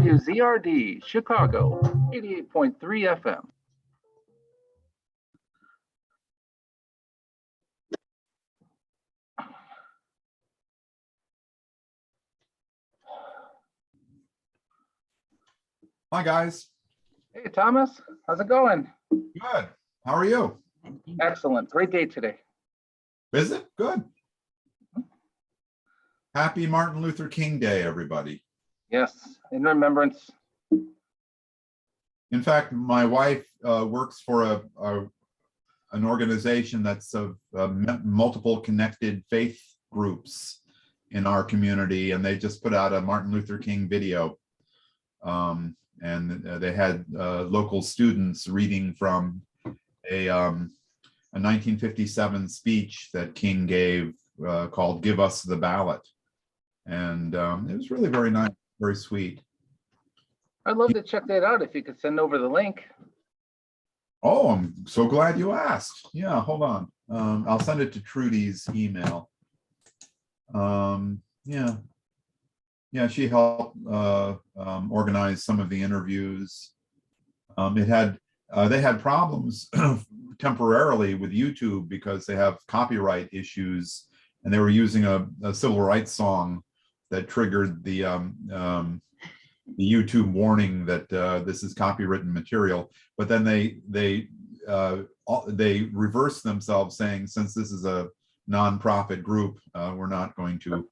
WZRD Chicago, 88.3 FM. Hi, guys. Hey, Thomas, how's it going? Good. How are you? Excellent. Great day today. Is it? Good. Happy Martin Luther King Day, everybody. Yes, in remembrance. In fact, my wife works for an organization that's of multiple connected faith groups in our community, and they just put out a Martin Luther King video. And they had local students reading from a 1957 speech that King gave called "Give Us the Ballot," and it was really very nice, very sweet. I'd love to check that out if you could send over the link. Oh, I'm so glad you asked. Yeah, hold on. I'll send it to Trudy's email. Yeah, she helped organize some of the interviews. They had problems temporarily with YouTube because they have copyright issues, and they were using a civil rights song that triggered the YouTube warning that this is copywritten material. But then they reversed themselves, saying, since this is a nonprofit group, we're not going to.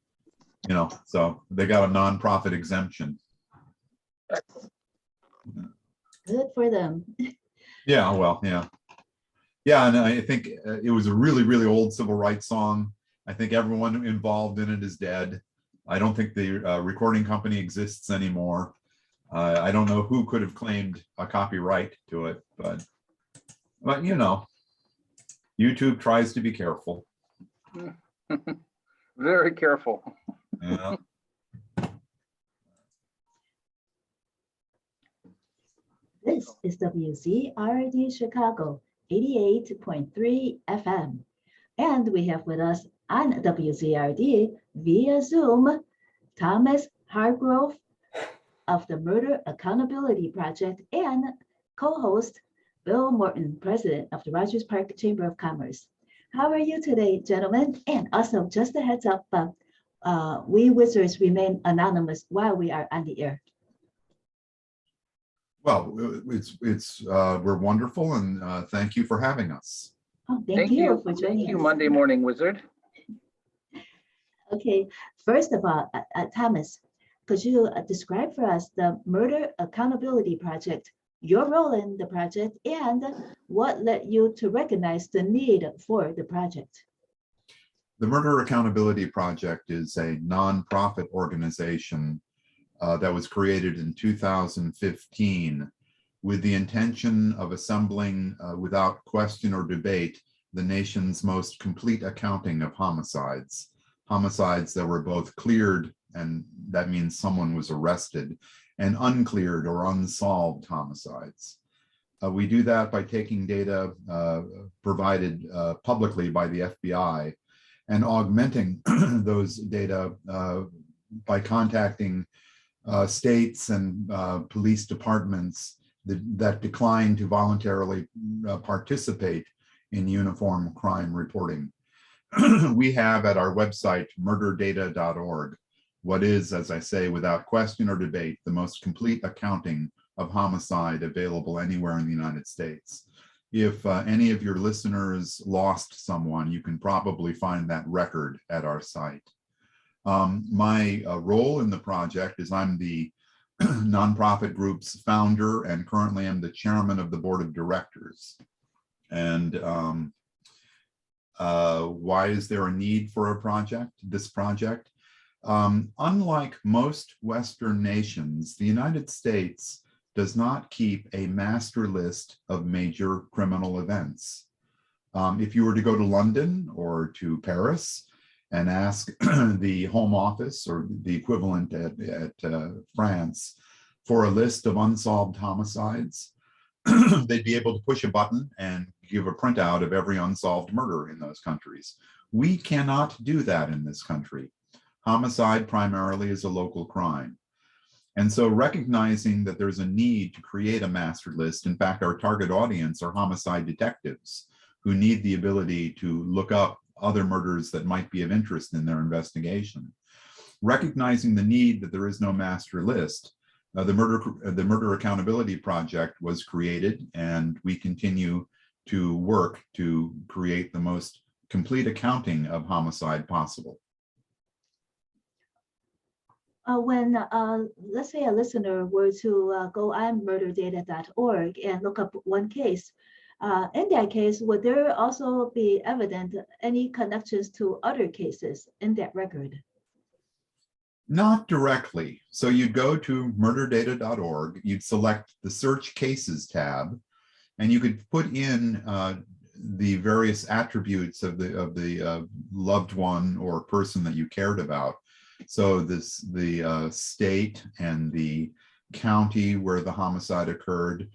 So they got a nonprofit exemption. Good for them. Yeah, well, yeah. Yeah, and I think it was a really, really old civil rights song. I think everyone involved in it is dead. I don't think the recording company exists anymore. I don't know who could have claimed a copyright to it, but YouTube tries to be careful. Very careful. Yeah. This is WZRD Chicago, 88.3 FM. And we have with us on WZRD via Zoom, Thomas Hargrove of the Murder Accountability Project and co-host Bill Morton, president of the Rogers Park Chamber of Commerce. How are you today, gentlemen? And also, just a heads up, we wizards remain anonymous while we are on the air. Well, we're wonderful, and thank you for having us. Oh, thank you for joining us. Thank you, Monday Morning Wizard. Okay, first of all, Thomas, could you describe for us the Murder Accountability Project, your role in the project, and what led you to recognize the need for the project? The Murder Accountability Project is a nonprofit organization that was created in 2015 with the intention of assembling, without question or debate, the nation's most complete accounting of homicides. Homicides that were both cleared, and that means someone was arrested, and uncleared or unsolved homicides. We do that by taking data provided publicly by the FBI and augmenting those data by contacting states and police departments that decline to voluntarily participate in uniform crime reporting. We have at our website, murderdata.org, what is, as I say, without question or debate, the most complete accounting of homicide available anywhere in the United States. If any of your listeners lost someone, you can probably find that record at our site. My role in the project is I'm the nonprofit group's founder and currently am the chairman of the board of directors. And why is there a need for this project? Unlike most Western nations, the United States does not keep a master list of major criminal events. If you were to go to London or to Paris and ask the Home Office or the equivalent at France for a list of unsolved homicides, they'd be able to push a button and give a printout of every unsolved murder in those countries. We cannot do that in this country. Homicide primarily is a local crime. And so recognizing that there's a need to create a master list, in fact, our target audience are homicide detectives who need the ability to look up other murders that might be of interest in their investigation. Recognizing the need that there is no master list, the Murder Accountability Project was created, and we continue to work to create the most complete accounting of homicide possible. When, let's say a listener were to go on murderdata.org and look up one case, in that case, would there also be evident any connections to other cases in that record? Not directly. So you'd go to murderdata.org, you'd select the Search Cases tab, and you could put in the various attributes of the loved one or person that you cared about. So the state and the county where the homicide occurred,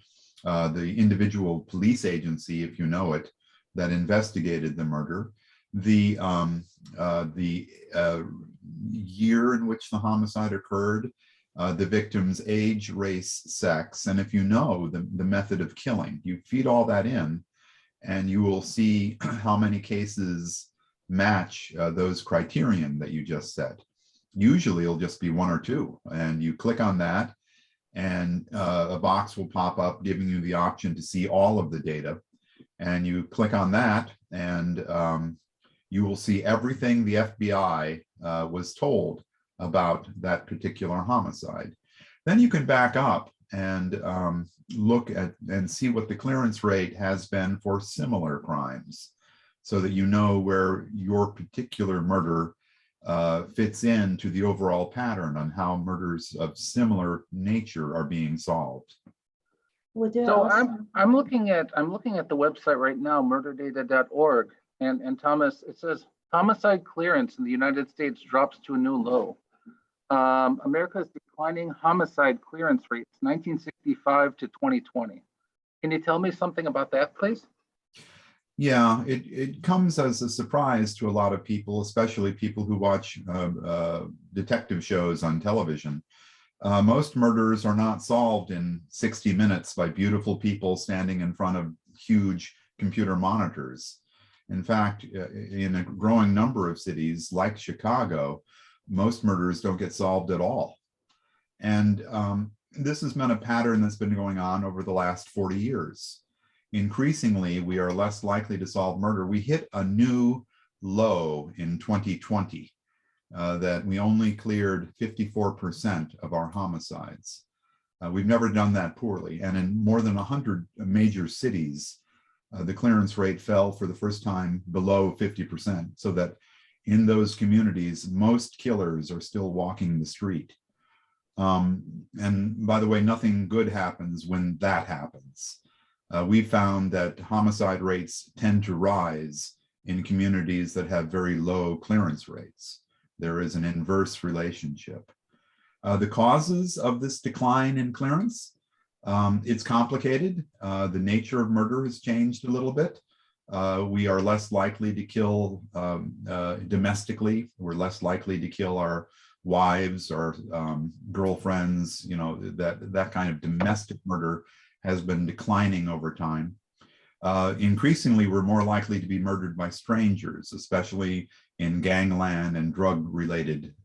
the individual police agency, if you know it, that investigated the murder, the year in which the homicide occurred, the victim's age, race, sex, and if you know the method of killing. You feed all that in, and you will see how many cases match those criterion that you just said. Usually it'll just be one or two, and you click on that, and a box will pop up giving you the option to see all of the data. And you click on that, and you will see everything the FBI was told about that particular homicide. Then you can back up and look at and see what the clearance rate has been for similar crimes, so that you know where your particular murder fits into the overall pattern on how murders of similar nature are being solved. So I'm looking at the website right now, murderdata.org, and Thomas, it says homicide clearance in the United States drops to a new low. America's declining homicide clearance rates, 1965 to 2020. Can you tell me something about that, please? Yeah, it comes as a surprise to a lot of people, especially people who watch detective shows on television. Most murders are not solved in 60 minutes by beautiful people standing in front of huge computer monitors. In fact, in a growing number of cities like Chicago, most murders don't get solved at all. And this has been a pattern that's been going on over the last 40 years. Increasingly, we are less likely to solve murder. We hit a new low in 2020 that we only cleared 54% of our homicides. We've never done that poorly. And in more than 100 major cities, the clearance rate fell for the first time below 50%, so that in those communities, most killers are still walking the street. And by the way, nothing good happens when that happens. We found that homicide rates tend to rise in communities that have very low clearance rates. There is an inverse relationship. The causes of this decline in clearance, it's complicated. The nature of murder has changed a little bit. We are less likely to kill domestically. We're less likely to kill our wives or girlfriends. You know, that kind of domestic murder has been declining over time. Increasingly, we're more likely to be murdered by strangers, especially in gangland and drug-related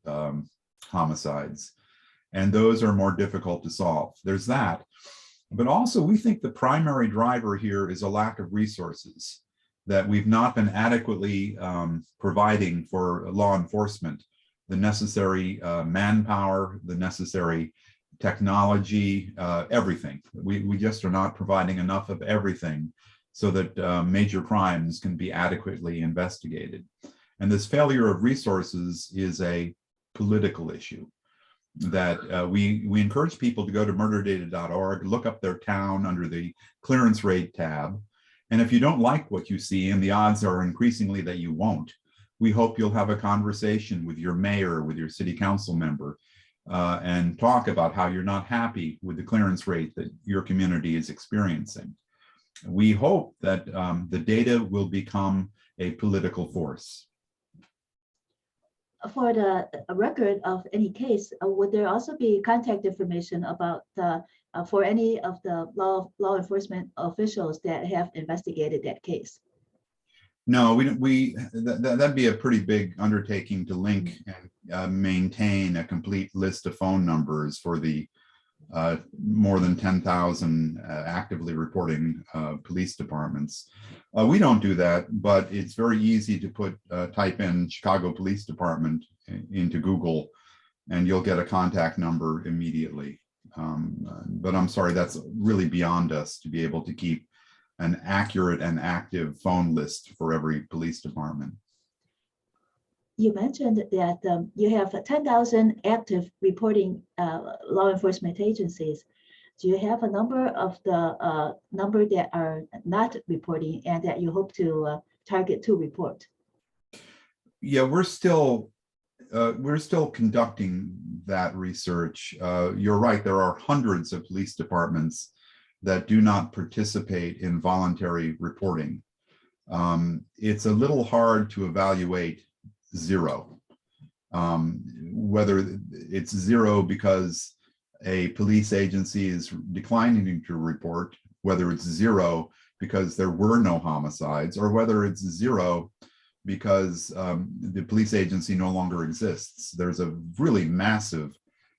homicides. And those are more difficult to solve. There's that. But also, we think the primary driver here is a lack of resources, that we've not been adequately providing for law enforcement the necessary manpower, the necessary technology, everything. We just are not providing enough of everything so that major crimes can be adequately investigated. And this failure of resources is a political issue that we encourage people to go to murderdata.org, look up their town under the clearance rate tab. And if you don't like what you see, and the odds are increasingly that you won't, we hope you'll have a conversation with your mayor, with your city council member, and talk about how you're not happy with the clearance rate that your community is experiencing. We hope that the data will become a political force. for the record of any case, would there also be contact information about the for any of the law enforcement officials that have investigated that case? No, that'd be a pretty big undertaking to link and maintain a complete list of phone numbers for the more than 10,000 actively reporting police departments. We don't do that, but it's very easy to type in Chicago Police Department into Google, and you'll get a contact number immediately. But I'm sorry, that's really beyond us to be able to keep an accurate and active phone list for every police department. You mentioned that you have 10,000 active reporting law enforcement agencies. Do you have a number of the number that are not reporting and that you hope to target to report? Yeah, we're still conducting that research. You're right, there are hundreds of police departments that do not participate in voluntary reporting. It's a little hard to evaluate zero, whether it's zero because a police agency is declining to report, whether it's zero because there were no homicides, or whether it's zero because the police agency no longer exists. There's a really massive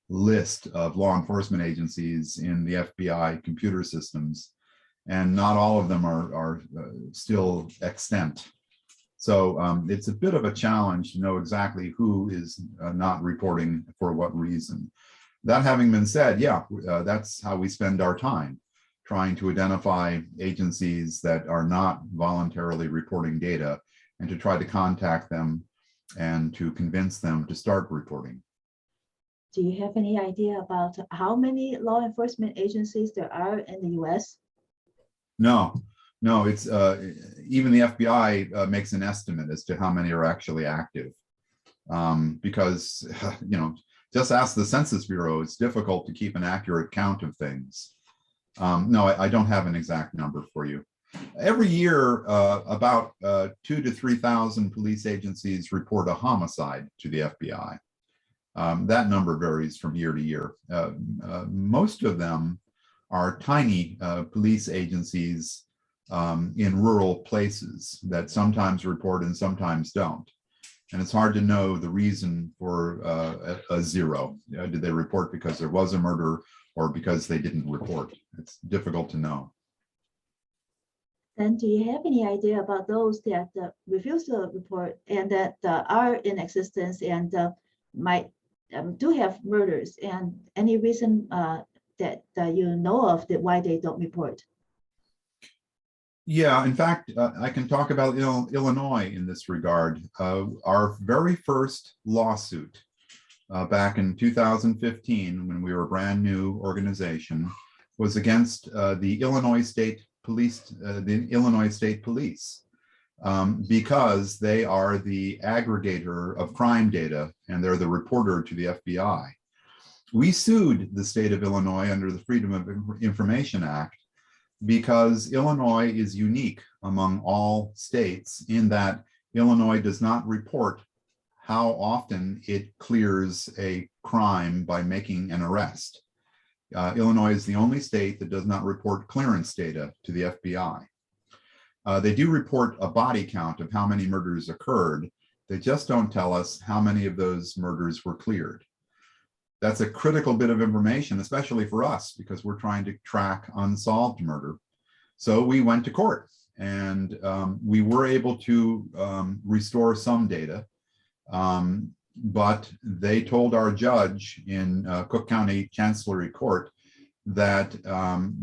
list of law enforcement agencies in the FBI computer systems, and not all of them are still extant. So it's a bit of a challenge to know exactly who is not reporting for what reason. That having been said, yeah, that's how we spend our time, trying to identify agencies that are not voluntarily reporting data and to try to contact them and to convince them to start reporting. Do you have any idea about how many law enforcement agencies there are in the US? No, it's even the FBI makes an estimate as to how many are actually active, because just ask the Census Bureau. It's difficult to keep an accurate count of things. No, I don't have an exact number for you. Every year, about 2,000 to 3,000 police agencies report a homicide to the FBI. That number varies from year to year. Most of them are tiny police agencies in rural places that sometimes report and sometimes don't. And it's hard to know the reason for a zero. Did they report because there was a murder or because they didn't report? It's difficult to know. And do you have any idea about those that refuse to report and that are in existence and might do have murders, and any reason that you know of that why they don't report? Yeah, in fact, I can talk about Illinois in this regard. Our very first lawsuit back in 2015, when we were a brand new organization, was against the Illinois State Police, because they are the aggregator of crime data and they're the reporter to the FBI. We sued the state of Illinois under the Freedom of Information Act because Illinois is unique among all states in that Illinois does not report how often it clears a crime by making an arrest. Illinois is the only state that does not report clearance data to the FBI. They do report a body count of how many murders occurred. They just don't tell us how many of those murders were cleared. That's a critical bit of information, especially for us, because we're trying to track unsolved murder. So we went to court, and we were able to restore some data, but they told our judge in Cook County Chancellery Court that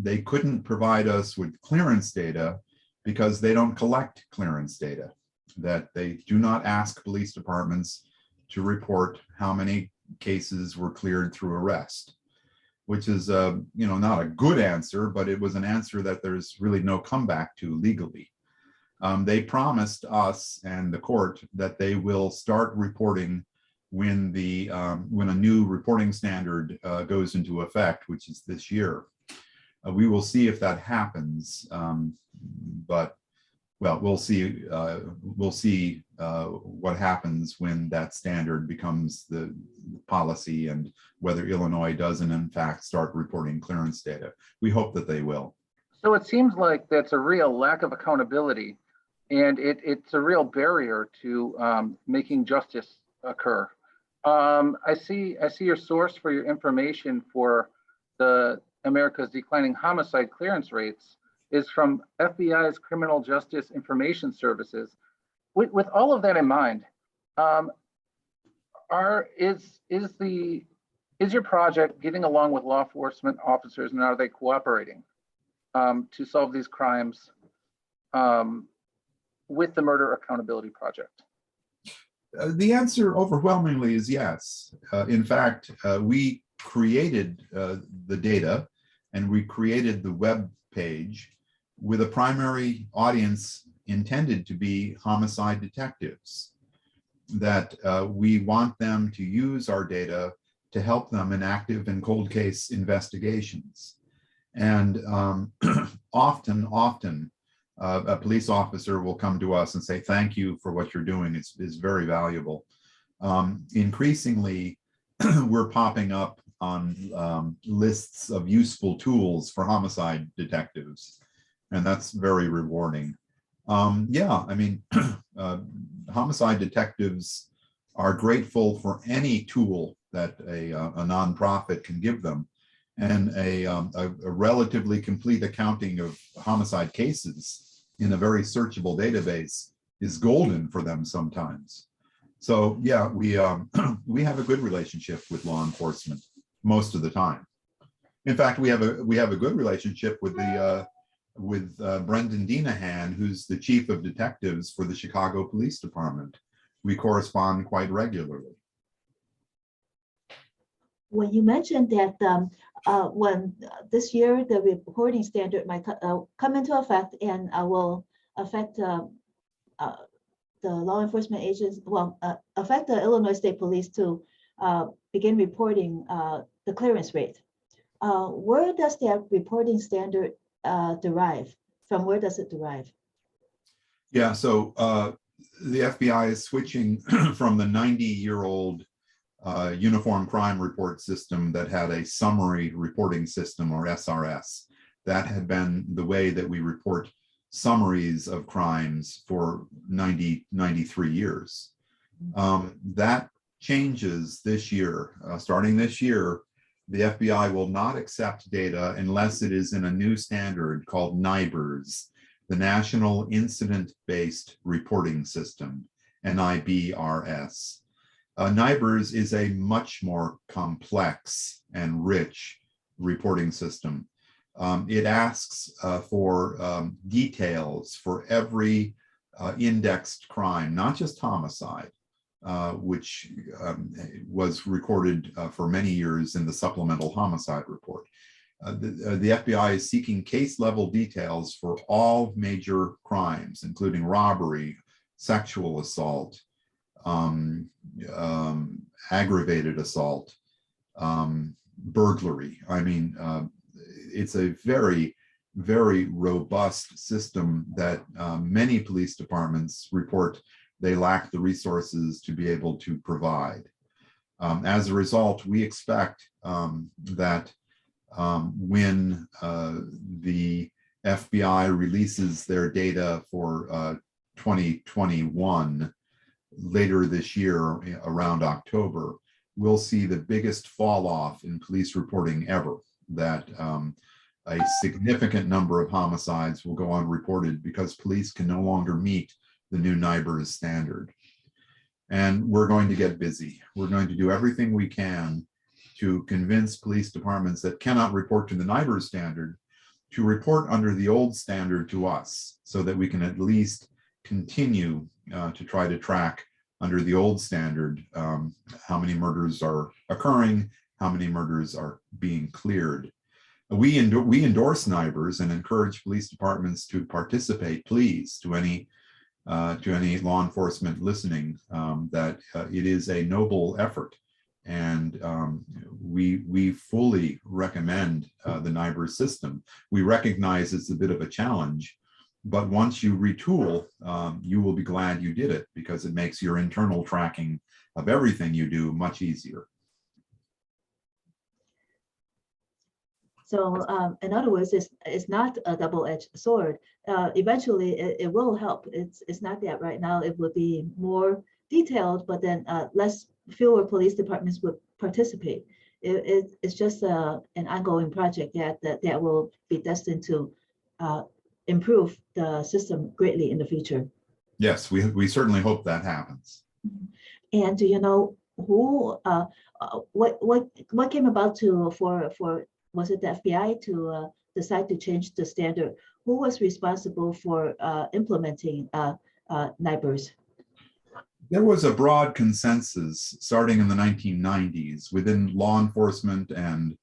they couldn't provide us with clearance data because they don't collect clearance data, that they do not ask police departments to report how many cases were cleared through arrest, which is not a good answer, but it was an answer that there's really no comeback to legally. They promised us and the court that they will start reporting when a new reporting standard goes into effect, which is this year. We will see if that happens, but well, we'll see what happens when that standard becomes the policy and whether Illinois doesn't in fact start reporting clearance data. We hope that they will. So it seems like that's a real lack of accountability, and it's a real barrier to making justice occur. I see your source for your information for the America's declining homicide clearance rates is from FBI's Criminal Justice Information Services. With all of that in mind, is your project getting along with law enforcement officers, and are they cooperating to solve these crimes with the Murder Accountability Project? The answer overwhelmingly is yes. In fact, we created the data and we created the web page with a primary audience intended to be homicide detectives, that we want them to use our data to help them in active and cold case investigations. And often, a police officer will come to us and say, thank you for what you're doing. It's very valuable. Increasingly, we're popping up on lists of useful tools for homicide detectives, and that's very rewarding. Yeah, I mean, homicide detectives are grateful for any tool that a nonprofit can give them. And a relatively complete accounting of homicide cases in a very searchable database is golden for them sometimes. So yeah, we have a good relationship with law enforcement most of the time. In fact, we have a good relationship with Brendan Dinahan, who's the chief of detectives for the Chicago Police Department. We correspond quite regularly. When you mentioned that when this year the reporting standard might come into effect and will affect the law enforcement agents, affect the Illinois State Police to begin reporting the clearance rate. Where does that reporting standard derive? From where does it derive? Yeah, so the FBI is switching from the 90-year-old uniform crime report system that had a summary reporting system, or SRS. That had been the way that we report summaries of crimes for 93 years. That changes this year. Starting this year, the FBI will not accept data unless it is in a new standard called NIBRS, the National Incident-Based Reporting System, NIBRS. NIBRS is a much more complex and rich reporting system. It asks for details for every indexed crime, not just homicide, which was recorded for many years in the supplemental homicide report. The FBI is seeking case-level details for all major crimes, including robbery, sexual assault, aggravated assault, burglary. I mean, it's a very, very robust system that many police departments report they lack the resources to be able to provide. As a result, we expect that when the FBI releases their data for 2021, later this year, around October, we'll see the biggest fall off in police reporting ever, that a significant number of homicides will go unreported because police can no longer meet the new NIBRS standard. And we're going to get busy. We're going to do everything we can to convince police departments that cannot report to the NIBRS standard to report under the old standard to us, so that we can at least continue to try to track under the old standard how many murders are occurring, how many murders are being cleared. We endorse NIBRS and encourage police departments to participate, please, to any law enforcement listening, that it is a noble effort. And we fully recommend the NIBRS system. We recognize it's a bit of a challenge, But once you retool, you will be glad you did it because it makes your internal tracking of everything you do much easier. So in other words, it's not a double-edged sword. Eventually, it will help. It's not that right now it would be more detailed, but then fewer police departments would participate. It's just an ongoing project that will be destined to improve the system greatly in the future. Yes, we certainly hope that happens. And do you know who what came about for was it the FBI to decide to change the standard? Who was responsible for implementing NIBRs? There was a broad consensus starting in the 1990s within law enforcement and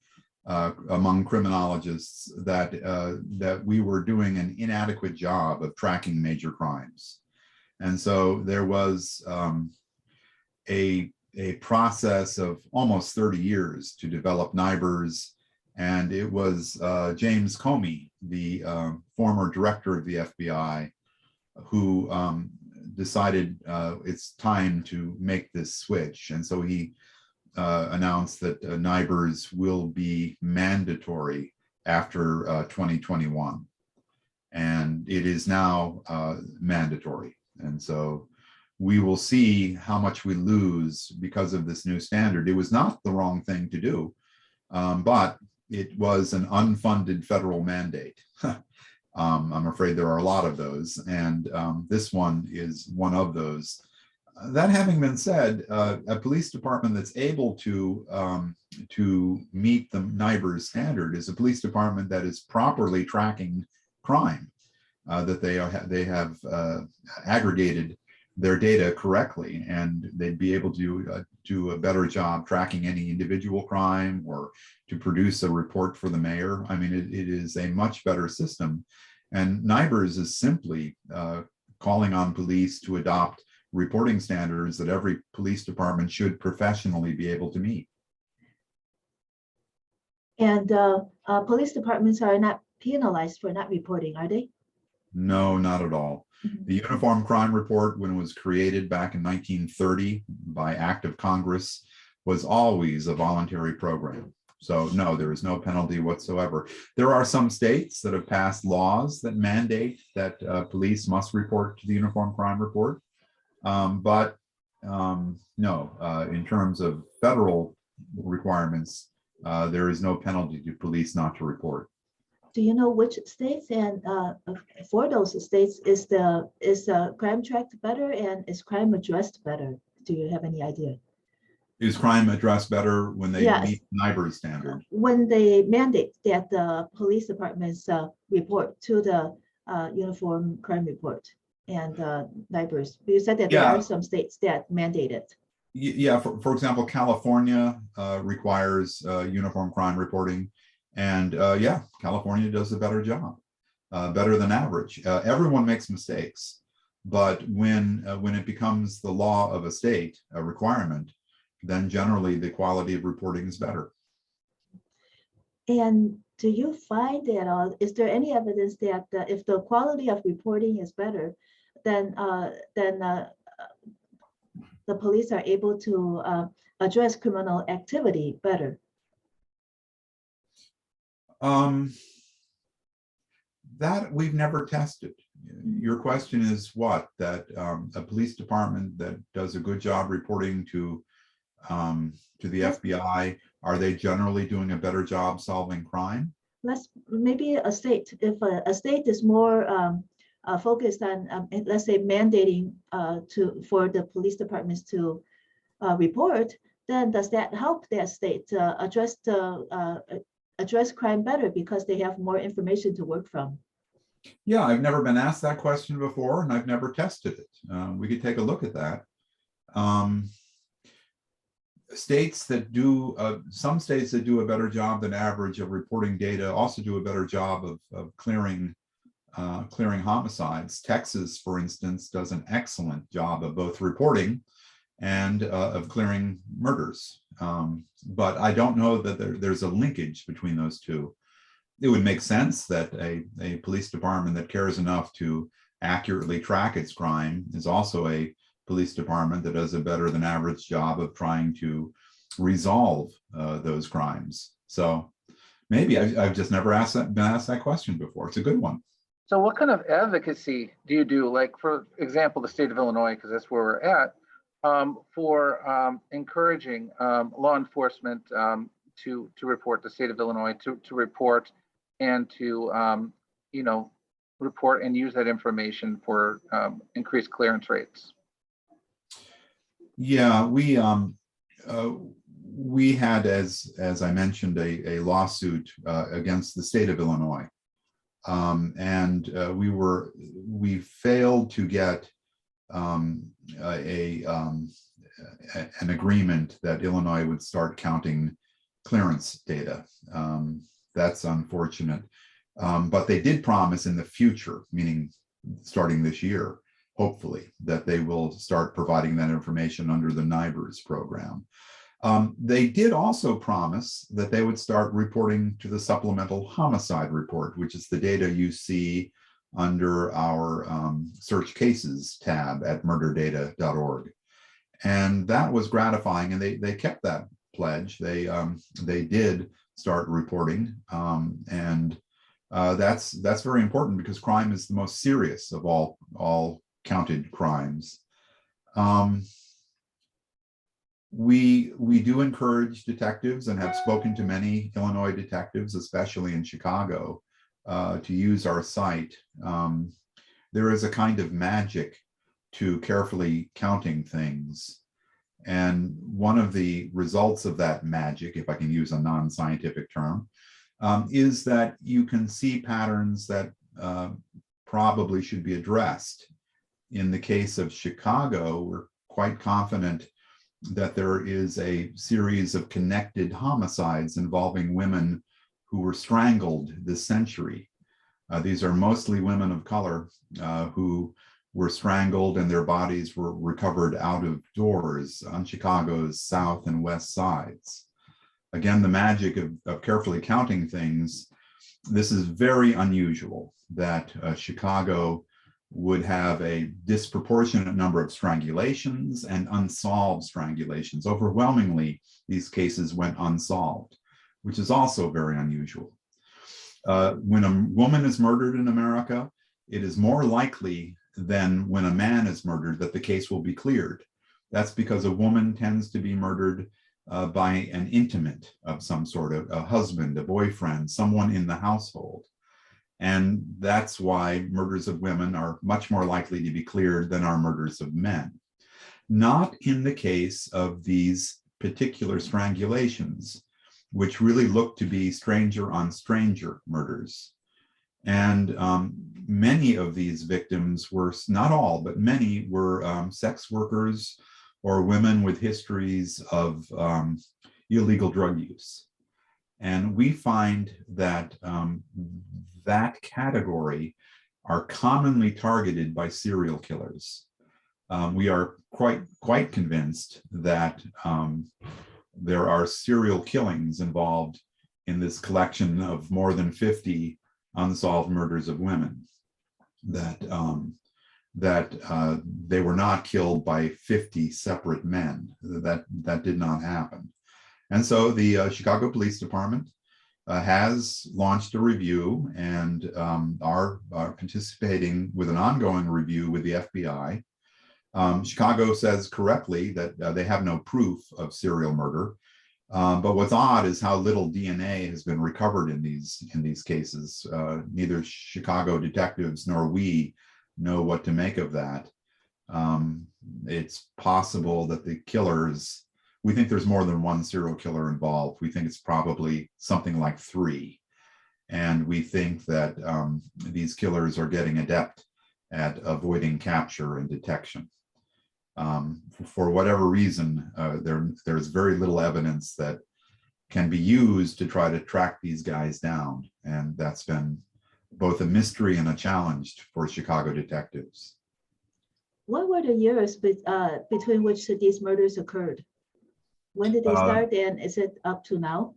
among criminologists that we were doing an inadequate job of tracking major crimes. And so there was a process of almost 30 years to develop NIBRs. And it was James Comey, the former director of the FBI, who decided it's time to make this switch. And so he announced that NIBRs will be mandatory after 2021. And it is now mandatory. And so we will see how much we lose because of this new standard. It was not the wrong thing to do, but it was an unfunded federal mandate. I'm afraid there are a lot of those, and this one is one of those. That having been said, a police department that's able to meet the NIBRs standard is a police department that is properly tracking crime, that they have aggregated their data correctly, and they'd be able to do a better job tracking any individual crime or to produce a report for the mayor. I mean, it is a much better system. And NIBRs is simply calling on police to adopt reporting standards that every police department should professionally be able to meet. And police departments are not penalized for not reporting, are they? No, not at all. The Uniform Crime Report, when it was created back in 1930 by Act of Congress, was always a voluntary program. So no, there is no penalty whatsoever. There are some states that have passed laws that mandate that police must report to the Uniform Crime Report. But no, in terms of federal requirements, there is no penalty to police not to report. Do you know which states, and for those states, is crime tracked better and is crime addressed better? Do you have any idea? Is crime addressed better when they Yes. meet NIBRs standard? When they mandate that the police departments report to the Uniform Crime Report and NIBRs. You said that there are some states that mandate it. Yeah, for example, California requires uniform crime reporting. And yeah, California does a better job, better than average. Everyone makes mistakes, but when it becomes the law of a state, a requirement, then generally the quality of reporting is better. And do you find that, is there any evidence that if the quality of reporting is better, then the police are able to address criminal activity better? That we've never tested. Your question is what? That a police department that does a good job reporting to the FBI, are they generally doing a better job solving crime? Maybe a state. If a state is more focused on, let's say, mandating for the police departments to report, then does that help that state address crime better because they have more information to work from? Yeah, I've never been asked that question before, and I've never tested it. We could take a look at that. States that do, some states that do a better job than average of reporting data also do a better job of clearing homicides. Texas, for instance, does an excellent job of both reporting and of clearing murders. But I don't know that there's a linkage between those two. it would make sense that a police department that cares enough to accurately track its crime is also a police department that does a better than average job of trying to resolve those crimes. So maybe I've just never been asked that question before. It's a good one. So what kind of advocacy do you do? Like, for example, the state of Illinois, because that's where we're at, for encouraging law enforcement to report, the state of Illinois to report and to report and use that information for increased clearance rates. Yeah, we had, as I mentioned, a lawsuit against the state of Illinois, and we failed to get an agreement that Illinois would start counting clearance data. That's unfortunate, but they did promise in the future, meaning starting this year, hopefully, that they will start providing that information under the NIBRS program. They did also promise that they would start reporting to the supplemental homicide report, which is the data you see under our search cases tab at murderdata.org. And that was gratifying, and they kept that pledge. They did start reporting, and that's very important because crime is the most serious of all counted crimes. We do encourage detectives, and have spoken to many Illinois detectives, especially in Chicago, to use our site. There is a kind of magic to carefully counting things. And one of the results of that magic, if I can use a non-scientific term, is that you can see patterns that probably should be addressed. In the case of Chicago, we're quite confident that there is a series of connected homicides involving women who were strangled this century. These are mostly women of color who were strangled, and their bodies were recovered out of doors on Chicago's south and west sides. Again, the magic of carefully counting things. This is very unusual that Chicago would have a disproportionate number of strangulations and unsolved strangulations. Overwhelmingly, these cases went unsolved, which is also very unusual. When a woman is murdered in America, it is more likely than when a man is murdered that the case will be cleared. That's because a woman tends to be murdered by an intimate of some sort, a husband, a boyfriend, someone in the household. And that's why murders of women are much more likely to be cleared than are murders of men. Not in the case of these particular strangulations, which really look to be stranger on stranger murders. And many of these victims were, not all, but many were sex workers or women with histories of illegal drug use. And we find that that category are commonly targeted by serial killers. We are quite convinced that there are serial killings involved in this collection of more than 50 unsolved murders of women, that they were not killed by 50 separate men. That did not happen. And so the Chicago Police Department has launched a review, and are participating with an ongoing review with the FBI. Chicago says correctly that they have no proof of serial murder. But what's odd is how little DNA has been recovered in these cases. Neither Chicago detectives nor we know what to make of that. It's possible that the killers, we think there's more than one serial killer involved. We think it's probably something like 3. And we think that these killers are getting adept at avoiding capture and detection. For whatever reason, there's very little evidence that can be used to try to track these guys down. And that's been both a mystery and a challenge for Chicago detectives. What were the years between which these murders occurred? When did they start, and is it up to now?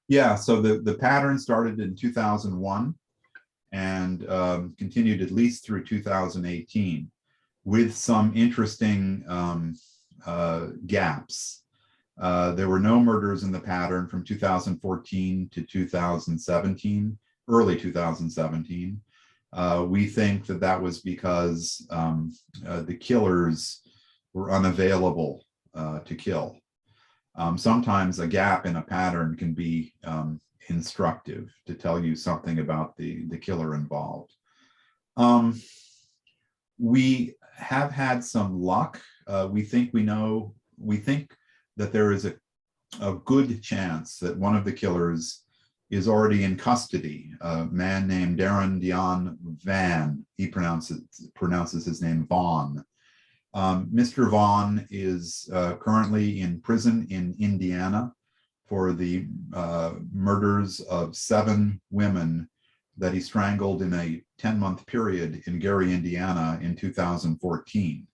Yeah, so the pattern started in 2001 and continued at least through 2018 with some interesting gaps. There were no murders in the pattern from 2014 to 2017, early 2017. We think that that was because the killers were unavailable to kill. Sometimes a gap in a pattern can be instructive to tell you something about the killer involved. We have had some luck. We think that there is a good chance that one of the killers is already in custody. A man named Darren Dion Van, he pronounces his name Vaughn. Mr. Vaughn is currently in prison in Indiana for the murders of 7 women that he strangled in a 10-month period in Gary, Indiana in 2014.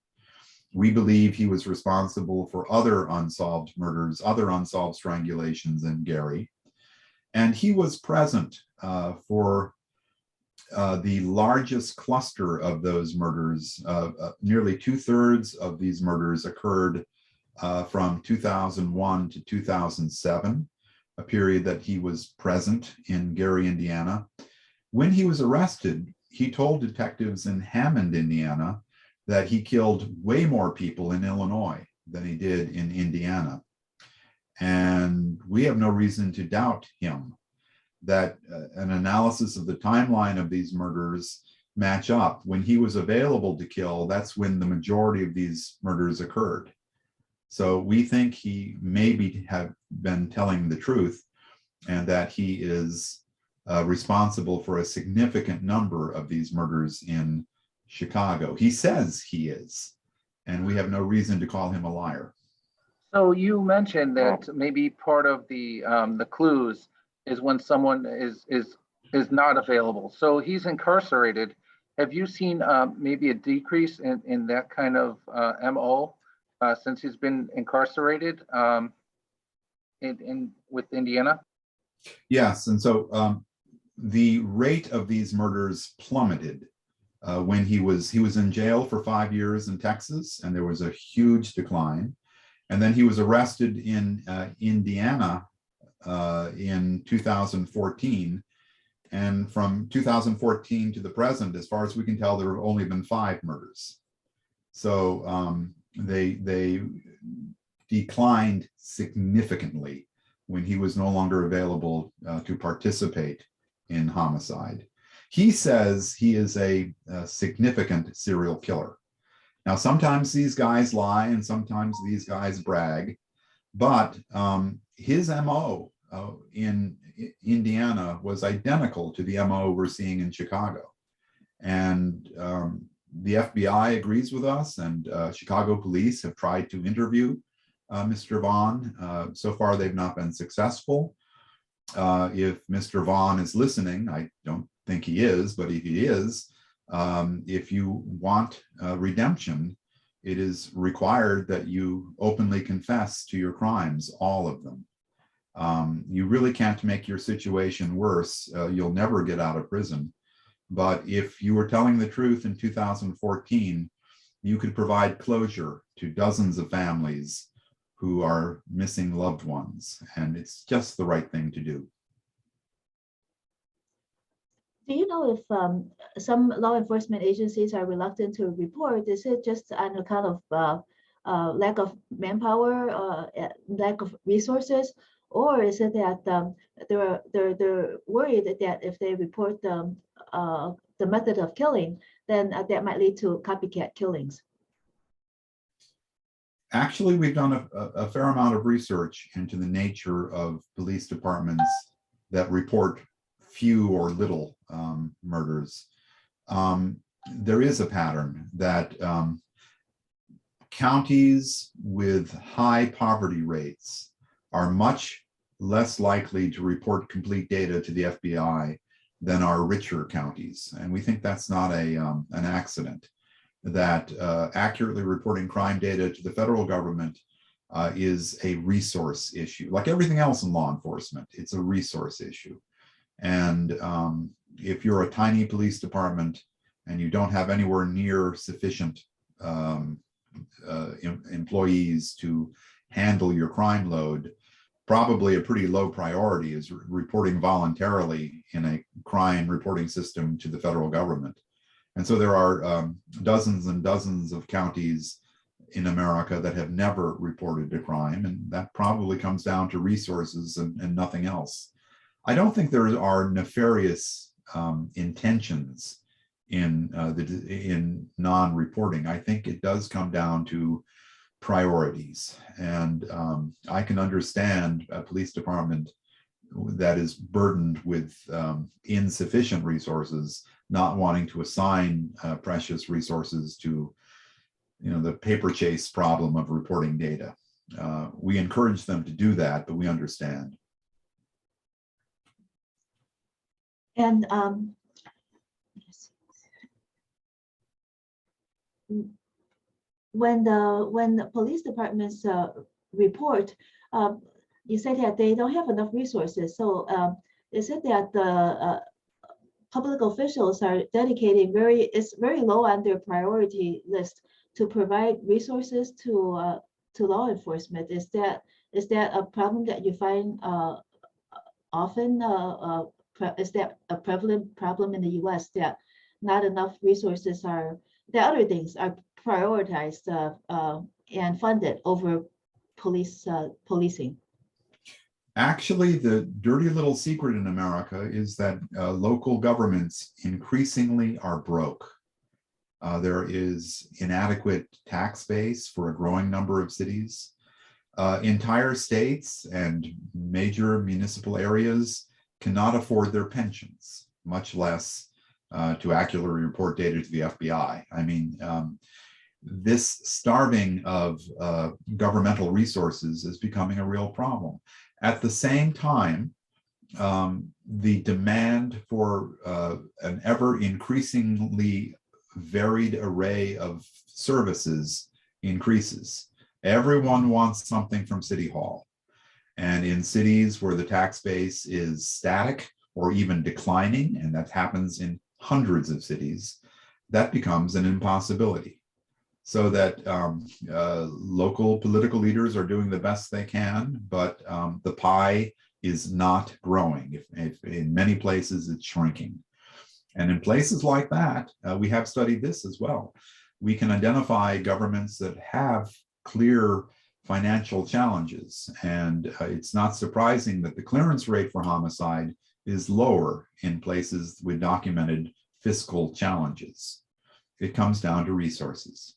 We believe he was responsible for other unsolved murders, other unsolved strangulations in Gary. And he was present for the largest cluster of those murders. Nearly 2/3 of these murders occurred from 2001 to 2007, a period that he was present in Gary, Indiana. When he was arrested, he told detectives in Hammond, Indiana, that he killed way more people in Illinois than he did in Indiana. And we have no reason to doubt him. That an analysis of the timeline of these murders match up. When he was available to kill, that's when the majority of these murders occurred. So we think he maybe have been telling the truth and that he is responsible for a significant number of these murders in Chicago. He says he is, and we have no reason to call him a liar. So you mentioned that maybe part of the clues is when someone is not available. So he's incarcerated. Have you seen maybe a decrease in that kind of MO since he's been incarcerated with Indiana? Yes, and so the rate of these murders plummeted when he was in jail for 5 years in Texas, and there was a huge decline. And then he was arrested in Indiana in 2014. And from 2014 to the present, as far as we can tell, there have only been 5 murders. So they declined significantly when he was no longer available to participate in homicide. He says he is a significant serial killer. Now, sometimes these guys lie and sometimes these guys brag, but his MO in Indiana was identical to the MO we're seeing in Chicago. And the FBI agrees with us, and Chicago police have tried to interview Mr. Vaughn. So far, they've not been successful. If Mr. Vaughn is listening, I don't think he is, but if he is, if you want redemption, it is required that you openly confess to your crimes, all of them. You really can't make your situation worse. You'll never get out of prison. But if you were telling the truth in 2014, you could provide closure to dozens of families who are missing loved ones, and it's just the right thing to do. Do you know if some law enforcement agencies are reluctant to report? Is it just on account of lack of manpower, lack of resources, or is it that they're worried that if they report the method of killing, then that might lead to copycat killings? Actually, we've done a fair amount of research into the nature of police departments that report few or little murders. There is a pattern that counties with high poverty rates are much less likely to report complete data to the FBI than are richer counties. And we think that's not an accident, that accurately reporting crime data to the federal government is a resource issue. Like everything else in law enforcement, it's a resource issue. And if you're a tiny police department and you don't have anywhere near sufficient employees to handle your crime load, probably a pretty low priority is reporting voluntarily in a crime reporting system to the federal government. And so there are dozens and dozens of counties in America that have never reported a crime, and that probably comes down to resources and nothing else. I don't think there are nefarious intentions in non-reporting. I think it does come down to priorities, and I can understand a police department that is burdened with insufficient resources not wanting to assign precious resources to, the paper chase problem of reporting data. We encourage them to do that, but we understand. And when the police departments report, you said that they don't have enough resources. So is it that the public officials are dedicating it's very low on their priority list to provide resources to law enforcement? Is that a problem that you find often? Is that a prevalent problem in the U.S. that not enough resources that other things are prioritized and funded over policing? Actually, the dirty little secret in America is that local governments increasingly are broke. There is inadequate tax base for a growing number of cities. Entire states and major municipal areas cannot afford their pensions, much less to accurately report data to the FBI. I mean, this starving of governmental resources is becoming a real problem. At the same time, the demand for an ever increasingly varied array of services increases. Everyone wants something from City Hall. And in cities where the tax base is static or even declining, and that happens in hundreds of cities, that becomes an impossibility. So that local political leaders are doing the best they can, but the pie is not growing. If in many places it's shrinking. And in places like that, we have studied this as well. We can identify governments that have clear financial challenges. And it's not surprising that the clearance rate for homicide is lower in places with documented fiscal challenges. It comes down to resources.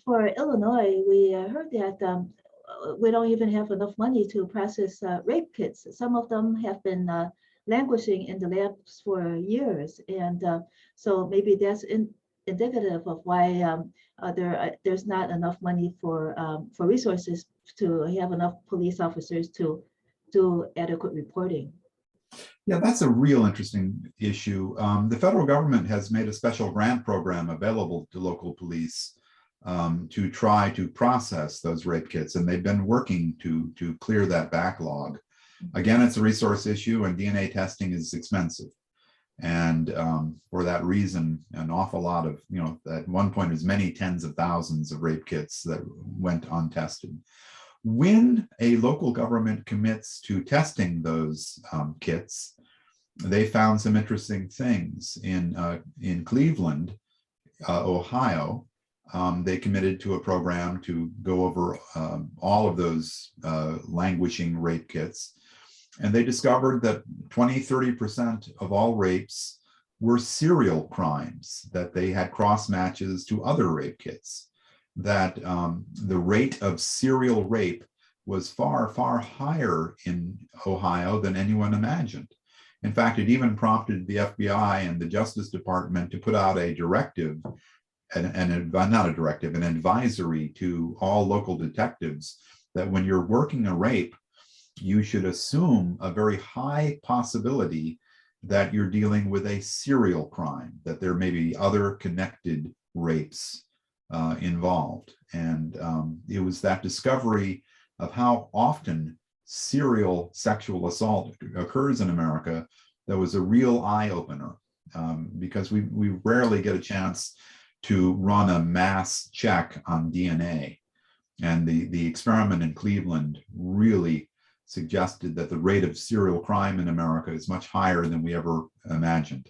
For Illinois, we heard that we don't even have enough money to process rape kits. Some of them have been languishing in the labs for years. And so maybe that's indicative of why there's not enough money for resources to have enough police officers to do adequate reporting. Yeah, that's a real interesting issue. The federal government has made a special grant program available to local police to try to process those rape kits, and they've been working to clear that backlog. Again, it's a resource issue, and DNA testing is expensive. And for that reason, an awful lot of, at one point, as many tens of thousands of rape kits that went untested. When a local government commits to testing those kits, they found some interesting things. In Cleveland, Ohio, they committed to a program to go over all of those languishing rape kits. And they discovered that 20–30% of all rapes were serial crimes, that they had cross matches to other rape kits, that the rate of serial rape was far, far higher in Ohio than anyone imagined. In fact, it even prompted the FBI and the Justice Department to put out a directive, an advisory to all local detectives that when you're working a rape, you should assume a very high possibility that you're dealing with a serial crime, that there may be other connected rapes involved. And it was that discovery of how often serial sexual assault occurs in America that was a real eye-opener, because we rarely get a chance to run a mass check on DNA. And the experiment in Cleveland really suggested that the rate of serial crime in America is much higher than we ever imagined.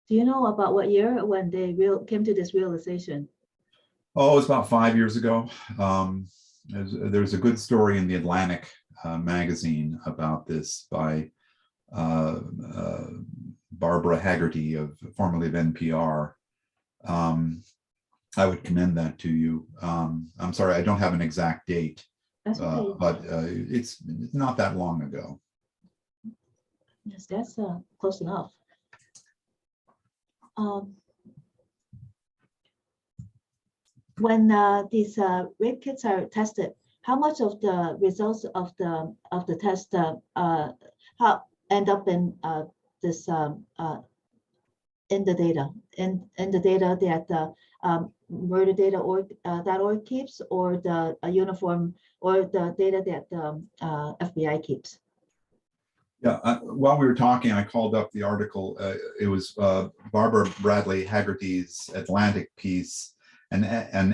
Do you know about what year when they came to this realization? Oh, it was about 5 years ago. There's a good story in the Atlantic magazine about this by Barbara Haggerty, formerly of NPR. I would commend that to you. I'm sorry, I don't have an exact date, Okay. but it's not that long ago. Yes, that's close enough. When these rape kits are tested, how much of the results of the test how end up in this in the data that murderdata.org keeps, or the uniform, or the data that the FBI keeps? Yeah, while we were talking, I called up the article. It was Barbara Bradley Haggerty's Atlantic piece, an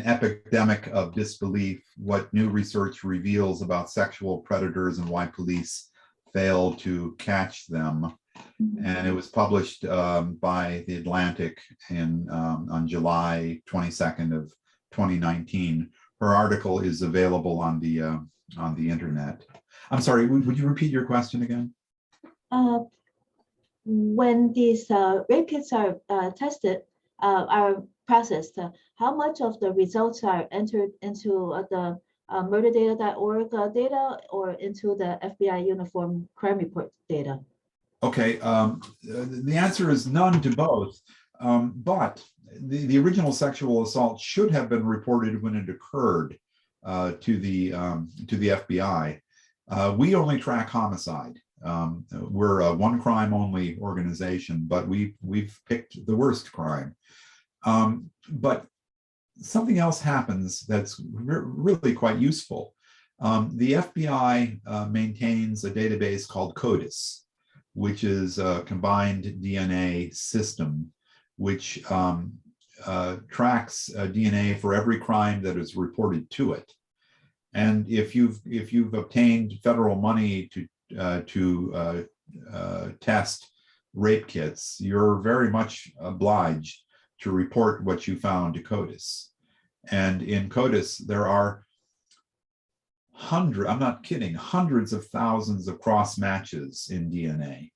epidemic of disbelief, what new research reveals about sexual predators and why police fail to catch them. And it was published by the Atlantic on July 22nd of 2019. Her article is available on the internet. I'm sorry, would you repeat your question again? When these rape kits are tested, are processed, how much of the results are entered into the murderdata.org data, or into the FBI uniform crime report data? Okay, the answer is none to both, but the original sexual assault should have been reported when it occurred to the FBI. We only track homicide. We're a one crime only organization, but we've picked the worst crime. But something else happens that's really quite useful. The FBI maintains a database called CODIS, which is a combined DNA system, which tracks DNA for every crime that is reported to it. And if you've obtained federal money to test rape kits, you're very much obliged to report what you found to CODIS. And in CODIS, there are I'm not kidding, hundreds of thousands of cross matches in DNA.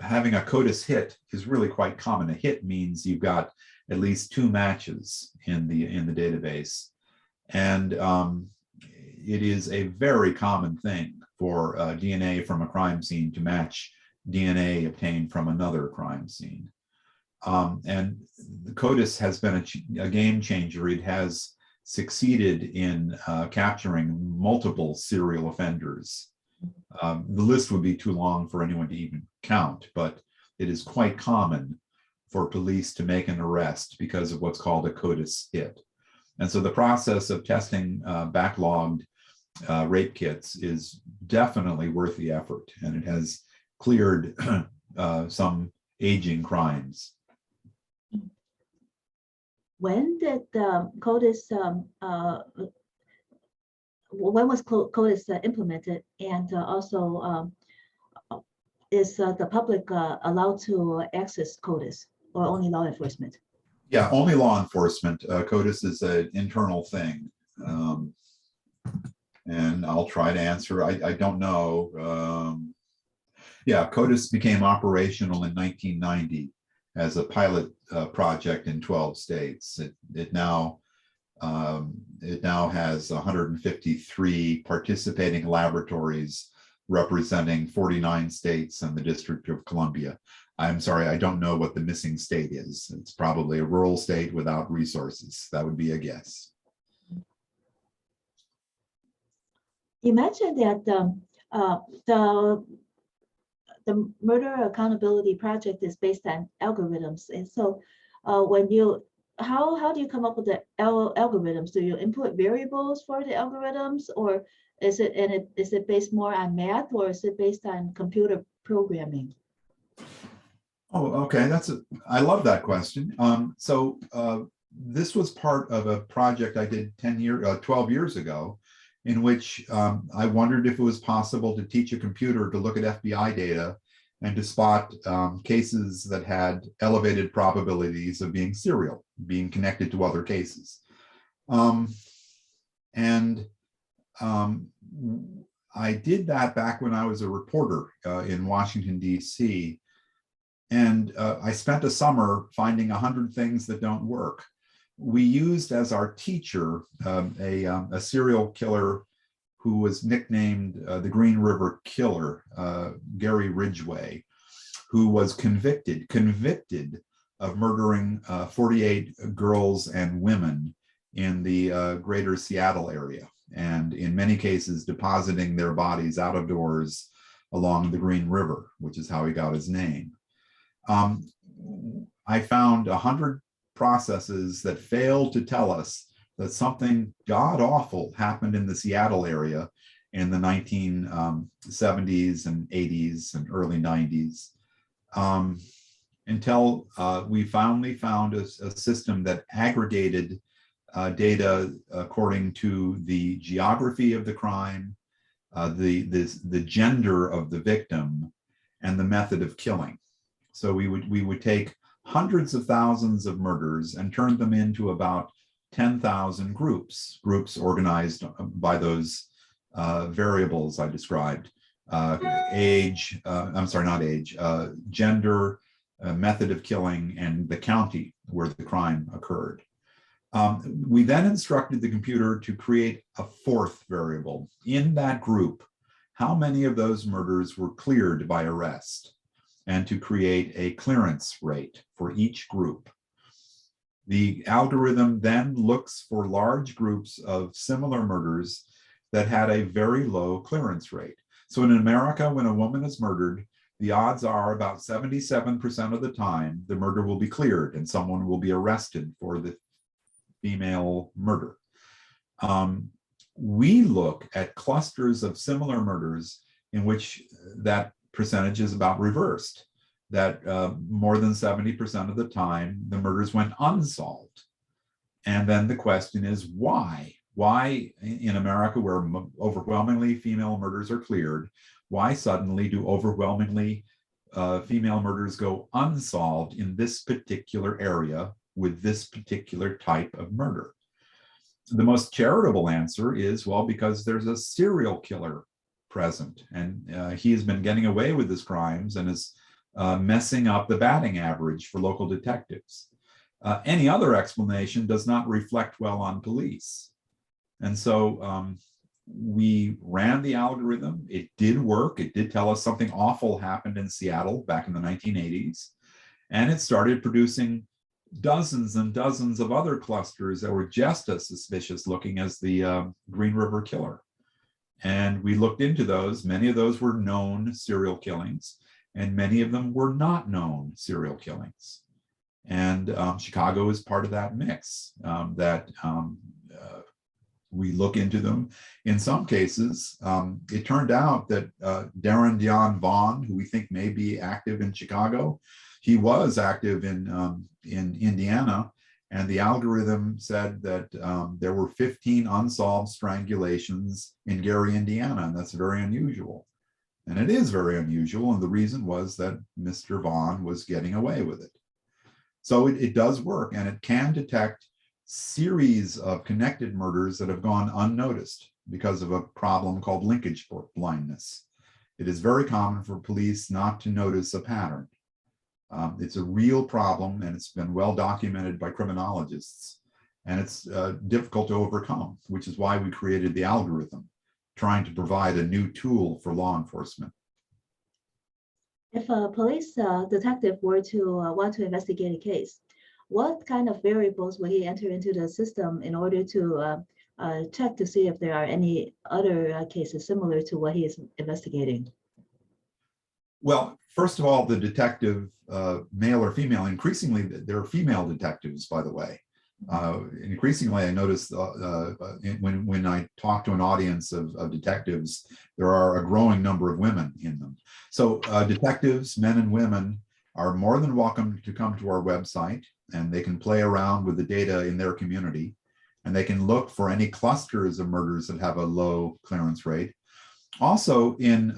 Having a CODIS hit is really quite common. A hit means you've got at least 2 matches in the database. And it is a very common thing for DNA from a crime scene to match DNA obtained from another crime scene. And the CODIS has been a game changer. It has succeeded in capturing multiple serial offenders. The list would be too long for anyone to even count, but it is quite common for police to make an arrest because of what's called a CODIS hit. And so the process of testing backlogged rape kits is definitely worth the effort, and it has cleared some aging crimes. When did CODIS, when was CODIS implemented, and also is the public allowed to access CODIS, or only law enforcement? Yeah, only law enforcement. CODIS is an internal thing. And I'll try to answer. I don't know. Yeah, CODIS became operational in 1990 as a pilot project in 12 states. It now has 153 participating laboratories representing 49 states and the District of Columbia. I'm sorry, I don't know what the missing state is. It's probably a rural state without resources. That would be a guess. You mentioned that the Murder Accountability Project is based on algorithms, and so when you how do you come up with the algorithms? Do you input variables for the algorithms, or is it based more on math, or is it based on computer programming? Oh, okay. I love that question. This was part of a project I did 12 years ago, in which I wondered if it was possible to teach a computer to look at FBI data and to spot cases that had elevated probabilities of being serial, being connected to other cases. I did that back when I was a reporter in Washington, D.C. And I spent a summer finding 100 things that don't work. We used as our teacher a serial killer who was nicknamed the Green River Killer, Gary Ridgway, who was convicted of murdering 48 girls and women in the greater Seattle area, and in many cases depositing their bodies out of doors along the Green River, which is how he got his name. I found 100 processes that failed to tell us that something god-awful happened in the Seattle area in the 1970s and 80s and early 90s, until we finally found a system that aggregated data according to the geography of the crime, the gender of the victim, and the method of killing. So we would take hundreds of thousands of murders and turn them into about 10,000 groups organized by those variables I described: age, gender, method of killing, and the county where the crime occurred. We then instructed the computer to create a fourth variable. In that group, how many of those murders were cleared by arrest, and to create a clearance rate for each group. The algorithm then looks for large groups of similar murders that had a very low clearance rate. So in America, when a woman is murdered, the odds are about 77% of the time the murder will be cleared and someone will be arrested for the female murder. We look at clusters of similar murders in which that percentage is about reversed, that more than 70% of the time the murders went unsolved. And then the question is why? Why in America, where overwhelmingly female murders are cleared, why suddenly do overwhelmingly female murders go unsolved in this particular area with this particular type of murder? The most charitable answer is, well, because there's a serial killer present, and he has been getting away with his crimes and is messing up the batting average for local detectives. Any other explanation does not reflect well on police. And so we ran the algorithm. It did work. It did tell us something awful happened in Seattle back in the 1980s. And it started producing dozens and dozens of other clusters that were just as suspicious looking as the Green River Killer. And we looked into those. Many of those were known serial killings, and many of them were not known serial killings. And Chicago is part of that mix, we look into them. In some cases, it turned out that Darren Dion Vaughn, who we think may be active in Chicago, he was active in Indiana, and the algorithm said that there were 15 unsolved strangulations in Gary, Indiana, and that's very unusual. And it is very unusual, and the reason was that Mr. Vaughn was getting away with it. So it does work, and it can detect series of connected murders that have gone unnoticed because of a problem called linkage blindness. It is very common for police not to notice a pattern. It's a real problem, and it's been well documented by criminologists, and it's difficult to overcome, which is why we created the algorithm, trying to provide a new tool for law enforcement. If a police detective were to want to investigate a case, what kind of variables will he enter into the system in order to check to see if there are any other cases similar to what he is investigating? Well, first of all, the detective, male or female, increasingly there are female detectives, by the way, Increasingly, I notice when I talk to an audience of detectives, there are a growing number of women in them. So detectives, men and women, are more than welcome to come to our website, and they can play around with the data in their community, and they can look for any clusters of murders that have a low clearance rate. Also, in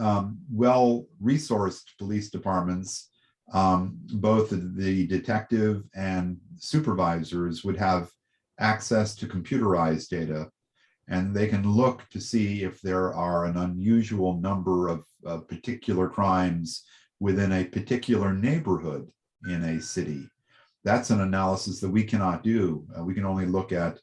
well-resourced police departments, both the detective and supervisors would have access to computerized data, and they can look to see if there are an unusual number of particular crimes within a particular neighborhood in a city. That's an analysis that we cannot do. We can only look at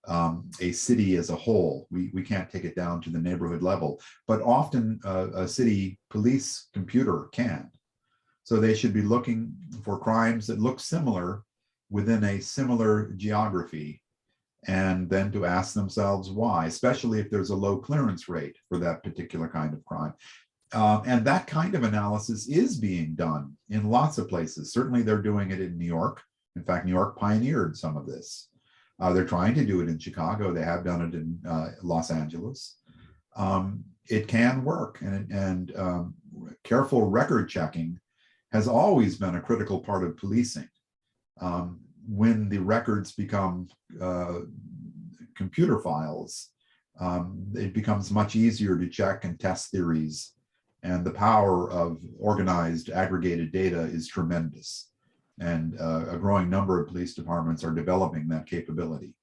a city as a whole. We can't take it down to the neighborhood level, but often a city police computer can. So they should be looking for crimes that look similar within a similar geography, and then to ask themselves why, especially if there's a low clearance rate for that particular kind of crime. And that kind of analysis is being done in lots of places. Certainly they're doing it in New York. In fact, New York pioneered some of this. They're trying to do it in Chicago. They have done it in Los Angeles. It can work, and careful record checking has always been a critical part of policing. When the records become computer files, it becomes much easier to check and test theories, and the power of organized aggregated data is tremendous. And a growing number of police departments are developing that capability.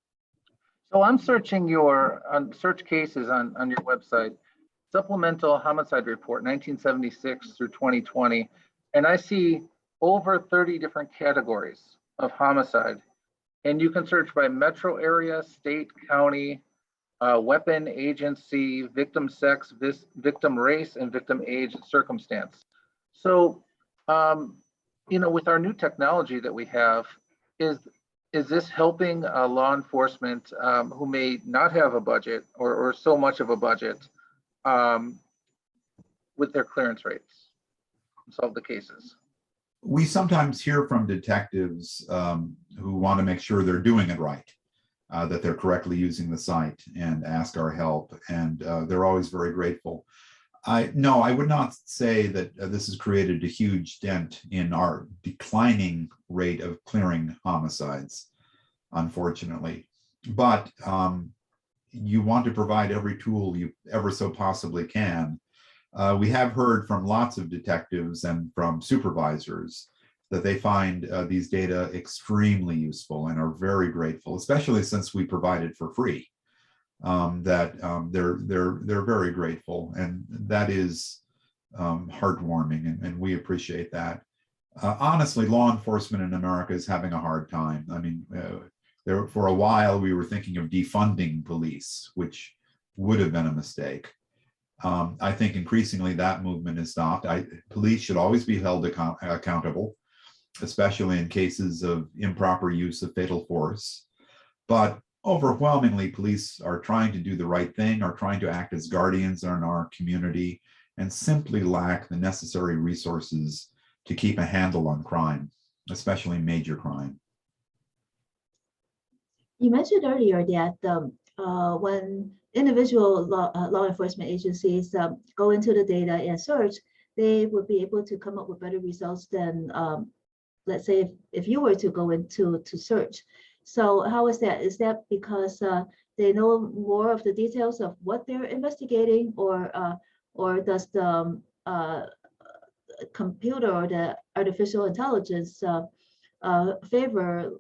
So I'm searching your search cases on your website, Supplemental Homicide Report 1976 through 2020, and I see over 30 different categories of homicide. And you can search by metro area, state, county, weapon, agency, victim sex, victim race, and victim age and circumstance. So, with our new technology that we have, is this helping law enforcement who may not have a budget or so much of a budget with their clearance rates, solve the cases? We sometimes hear from detectives who want to make sure they're doing it right, that they're correctly using the site, and ask our help, and they're always very grateful. No, I would not say that this has created a huge dent in our declining rate of clearing homicides, unfortunately. But you want to provide every tool you ever so possibly can. We have heard from lots of detectives and from supervisors that they find these data extremely useful and are very grateful, especially since we provide it for free. They're very grateful, and that is heartwarming, and we appreciate that. Honestly, law enforcement in America is having a hard time. I mean, for a while we were thinking of defunding police, which would have been a mistake. I think increasingly that movement has stopped. Police should always be held accountable, especially in cases of improper use of fatal force. But overwhelmingly, police are trying to do the right thing, are trying to act as guardians in our community, and simply lack the necessary resources to keep a handle on crime, especially major crime. You mentioned earlier that when individual law enforcement agencies go into the data and search, they would be able to come up with better results than, let's say, if you were to go into search. So how is that? Is that because they know more of the details of what they're investigating, or does the computer or the artificial intelligence favor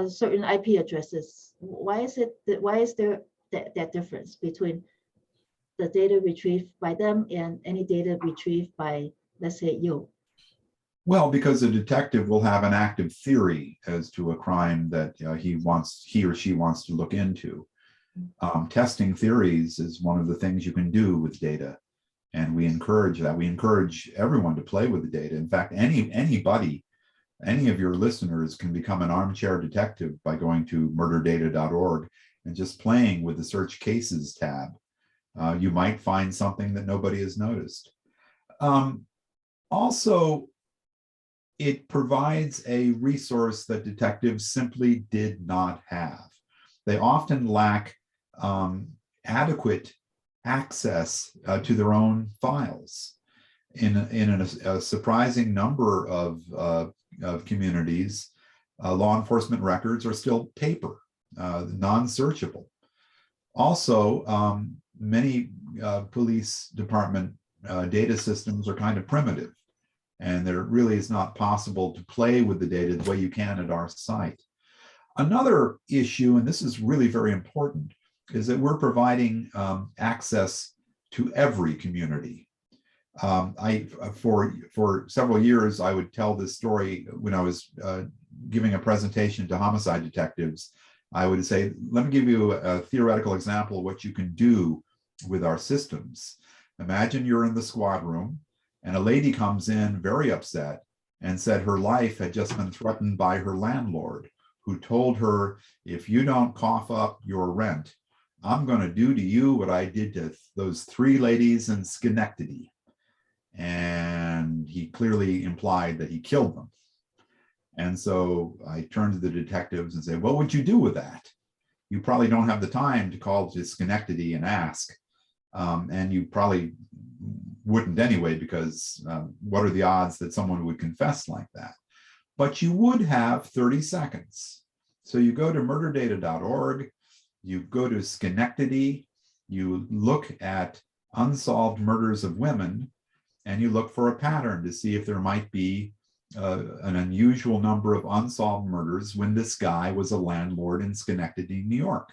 certain IP addresses? Why is there that difference between the data retrieved by them and any data retrieved by, let's say, you? Well, because a detective will have an active theory as to a crime that he or she wants to look into. Testing theories is one of the things you can do with data, and we encourage that. We encourage everyone to play with the data. In fact, anybody, any of your listeners can become an armchair detective by going to murderdata.org and just playing with the search cases tab. You might find something that nobody has noticed. Also, it provides a resource that detectives simply did not have. They often lack adequate access to their own files. In a surprising number of communities, law enforcement records are still paper, non-searchable. Also, many police department data systems are kind of primitive, and there really is not possible to play with the data the way you can at our site. Another issue, and this is really very important, is that we're providing access to every community. For several years, I would tell this story when I was giving a presentation to homicide detectives. I would say, let me give you a theoretical example of what you can do with our systems. Imagine you're in the squad room and a lady comes in very upset and said her life had just been threatened by her landlord, who told her, if you don't cough up your rent, I'm going to do to you what I did to those 3 ladies in Schenectady. And he clearly implied that he killed them. And so I turned to the detectives and said, what would you do with that? You probably don't have the time to call to Schenectady and ask. And you probably wouldn't anyway, because what are the odds that someone would confess like that? But you would have 30 seconds. So you go to murderdata.org, you go to Schenectady, you look at unsolved murders of women, and you look for a pattern to see if there might be an unusual number of unsolved murders when this guy was a landlord in Schenectady, New York.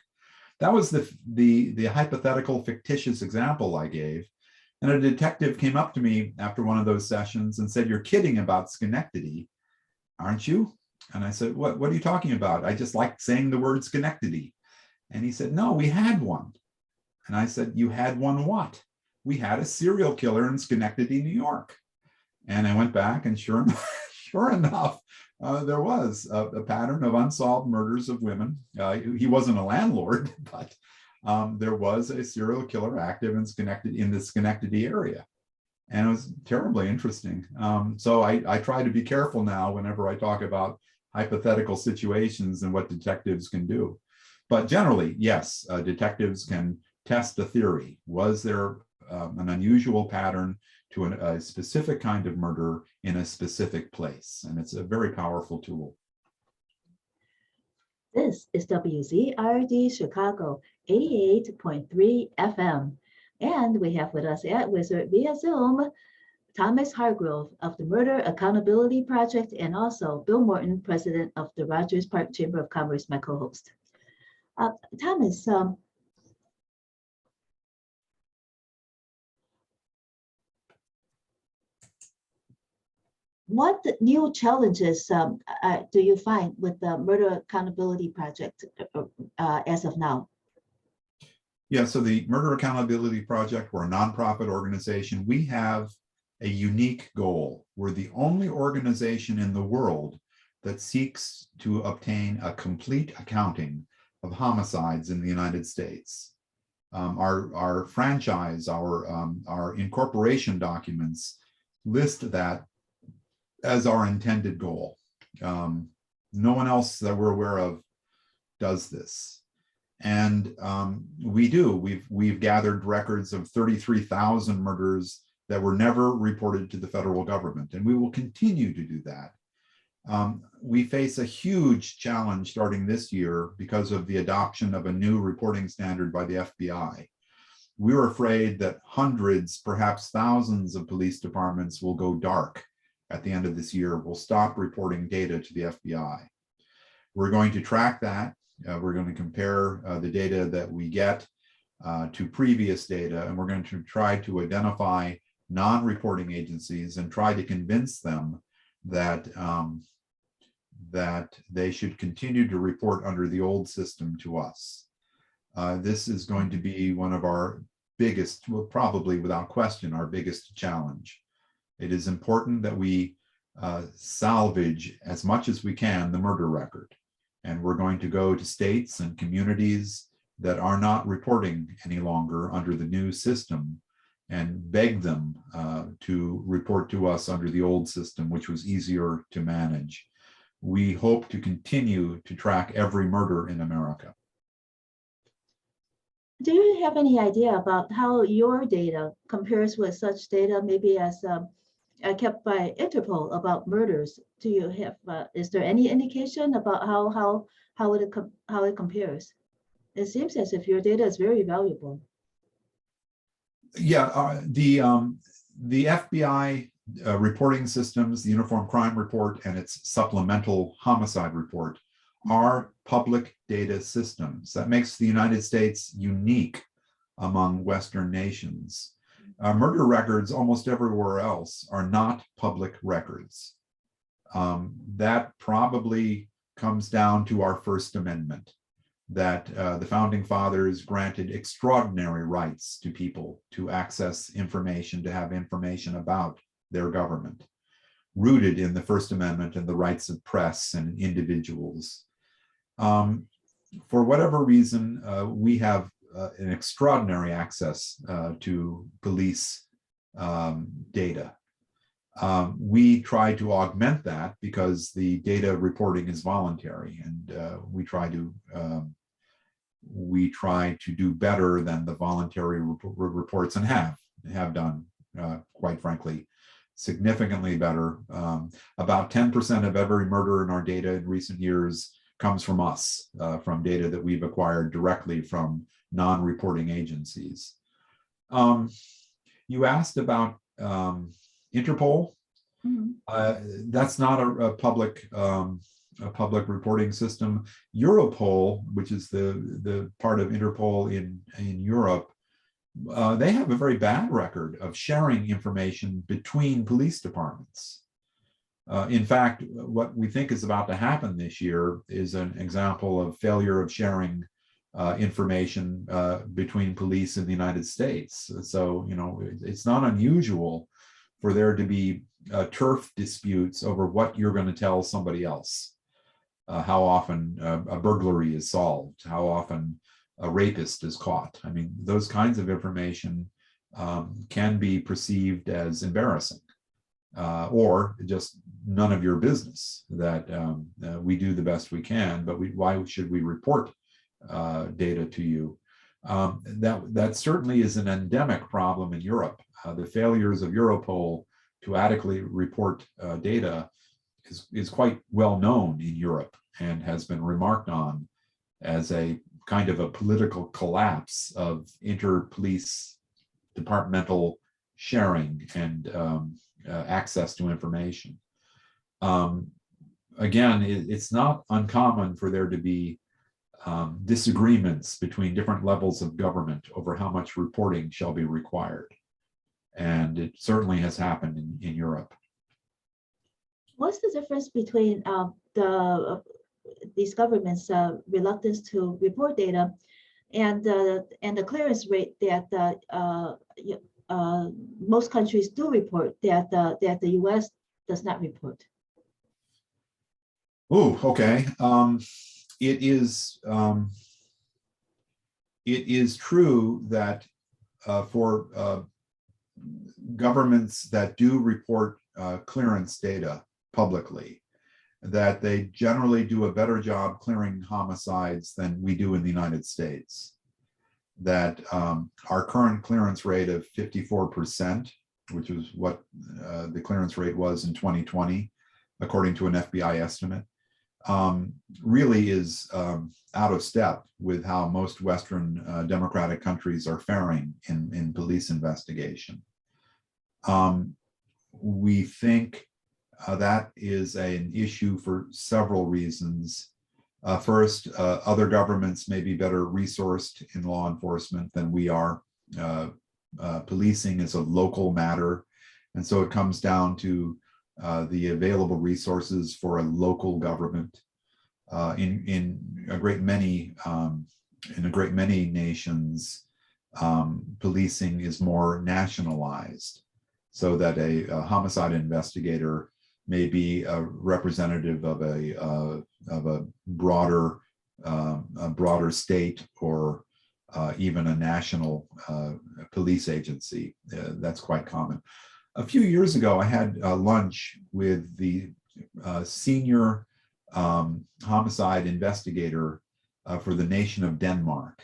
That was the hypothetical fictitious example I gave. And a detective came up to me after one of those sessions and said, you're kidding about Schenectady, aren't you? And I said, what are you talking about? I just like saying the word Schenectady. And he said, no, we had one. And I said, you had one what? We had a serial killer in Schenectady, New York. And I went back, and sure enough, there was a pattern of unsolved murders of women. He wasn't a landlord, but there was a serial killer active in the Schenectady area. And it was terribly interesting. So I try to be careful now whenever I talk about hypothetical situations and what detectives can do. But generally, yes, detectives can test a theory. Was there an unusual pattern to a specific kind of murder in a specific place? And it's a very powerful tool. This is WZRD Chicago 88.3 FM. And we have with us via Zoom, Thomas Hargrove of the Murder Accountability Project, and also Bill Morton, president of the Rogers Park Chamber of Commerce, my co-host. Thomas, what new challenges do you find with the Murder Accountability Project as of now? Yeah, so the Murder Accountability Project, we're a nonprofit organization. We have a unique goal. We're the only organization in the world that seeks to obtain a complete accounting of homicides in the United States. Our franchise, our incorporation documents list that as our intended goal. No one else that we're aware of does this. And we do. We've gathered records of 33,000 murders that were never reported to the federal government, and we will continue to do that. We face a huge challenge starting this year because of the adoption of a new reporting standard by the FBI. We're afraid that hundreds, perhaps thousands of police departments will go dark at the end of this year, will stop reporting data to the FBI. We're going to track that. We're going to compare the data that we get to previous data, and we're going to try to identify non-reporting agencies and try to convince them that that they should continue to report under the old system to us. This is going to be one of our biggest, well, probably without question, our biggest challenge. It is important that we salvage as much as we can the murder record. And we're going to go to states and communities that are not reporting any longer under the new system and beg them to report to us under the old system, which was easier to manage. We hope to continue to track every murder in America. Do you have any idea about how your data compares with such data, maybe as kept by Interpol about murders? Do you have? Is there any indication about how it compares? It seems as if your data is very valuable. Yeah, the FBI reporting systems, the Uniform Crime Report and its supplemental homicide report, are public data systems. That makes the United States unique among Western nations. Murder records almost everywhere else are not public records. That probably comes down to our First Amendment, that the Founding Fathers granted extraordinary rights to people to access information, to have information about their government, rooted in the First Amendment and the rights of press and individuals. For whatever reason, we have an extraordinary access to police data. We try to augment that because the data reporting is voluntary, and we try to do better than the voluntary reports, and have done, quite frankly, significantly better. About 10% of every murder in our data in recent years comes from us, from data that we've acquired directly from non-reporting agencies. You asked about Interpol. Mm-hmm. That's not a public reporting system. Europol, which is the part of Interpol in Europe, they have a very bad record of sharing information between police departments. In fact, what we think is about to happen this year is an example of failure of sharing information between police in the United States. So, it's not unusual for there to be turf disputes over what you're going to tell somebody else. How often a burglary is solved, how often a rapist is caught. I mean, those kinds of information can be perceived as embarrassing, or just none of your business, that we do the best we can, but why should we report data to you? That certainly is an endemic problem in Europe. The failures of Europol to adequately report data is quite well known in Europe, and has been remarked on as a kind of a political collapse of inter-police departmental sharing and access to information. Again, it's not uncommon for there to be disagreements between different levels of government over how much reporting shall be required. And it certainly has happened in Europe. What's the difference between these governments' reluctance to report data and the clearance rate that most countries do report, that the U.S. does not report? Oh, okay. It is true that for governments that do report clearance data publicly, that they generally do a better job clearing homicides than we do in the United States. That our current clearance rate of 54%, which is what the clearance rate was in 2020, according to an FBI estimate, really is out of step with how most Western democratic countries are faring in police investigation. We think that is an issue for several reasons. First, other governments may be better resourced in law enforcement than we are. Policing is a local matter, and so it comes down to the available resources for a local government. In a great many nations, policing is more nationalized, so that a homicide investigator may be a representative of a broader state or even a national police agency. That's quite common. A few years ago, I had lunch with the senior homicide investigator for the nation of Denmark.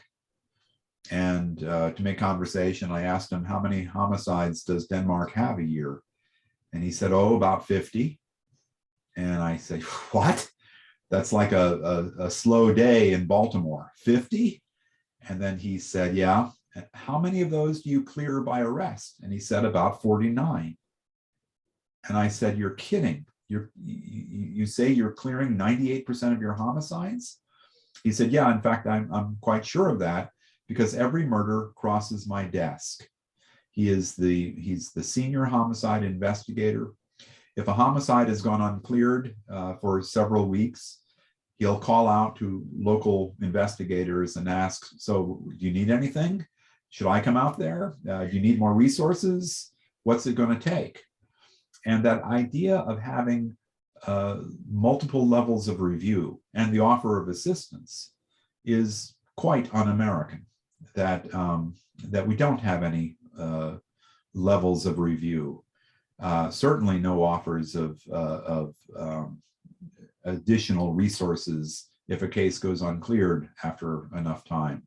And to make conversation, I asked him, how many homicides does Denmark have a year? And he said, oh, about 50. And I say, what? That's like a slow day in Baltimore, 50? And then he said, yeah. How many of those do you clear by arrest? And he said, about 49. And I said, you're kidding. You say you're clearing 98% of your homicides? He said, yeah, in fact, I'm quite sure of that because every murder crosses my desk. He's the senior homicide investigator. If a homicide has gone uncleared for several weeks, he'll call out to local investigators and ask, so do you need anything? Should I come out there? Do you need more resources? What's it going to take? And that idea of having multiple levels of review and the offer of assistance is quite un-American, that we don't have any levels of review. Certainly no offers of additional resources if a case goes uncleared after enough time.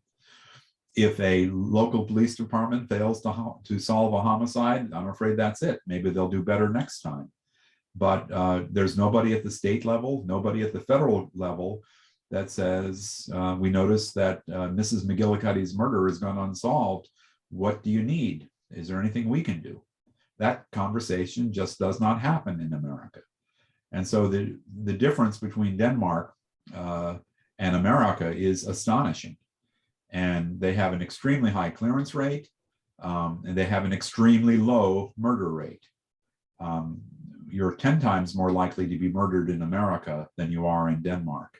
If a local police department fails to solve a homicide, I'm afraid that's it. Maybe they'll do better next time. But there's nobody at the state level, nobody at the federal level that says, we noticed that Mrs. McGillicuddy's murder has gone unsolved. What do you need? Is there anything we can do? That conversation just does not happen in America. And so the difference between Denmark and America is astonishing. And they have an extremely high clearance rate, and they have an extremely low murder rate. You're 10 times more likely to be murdered in America than you are in Denmark.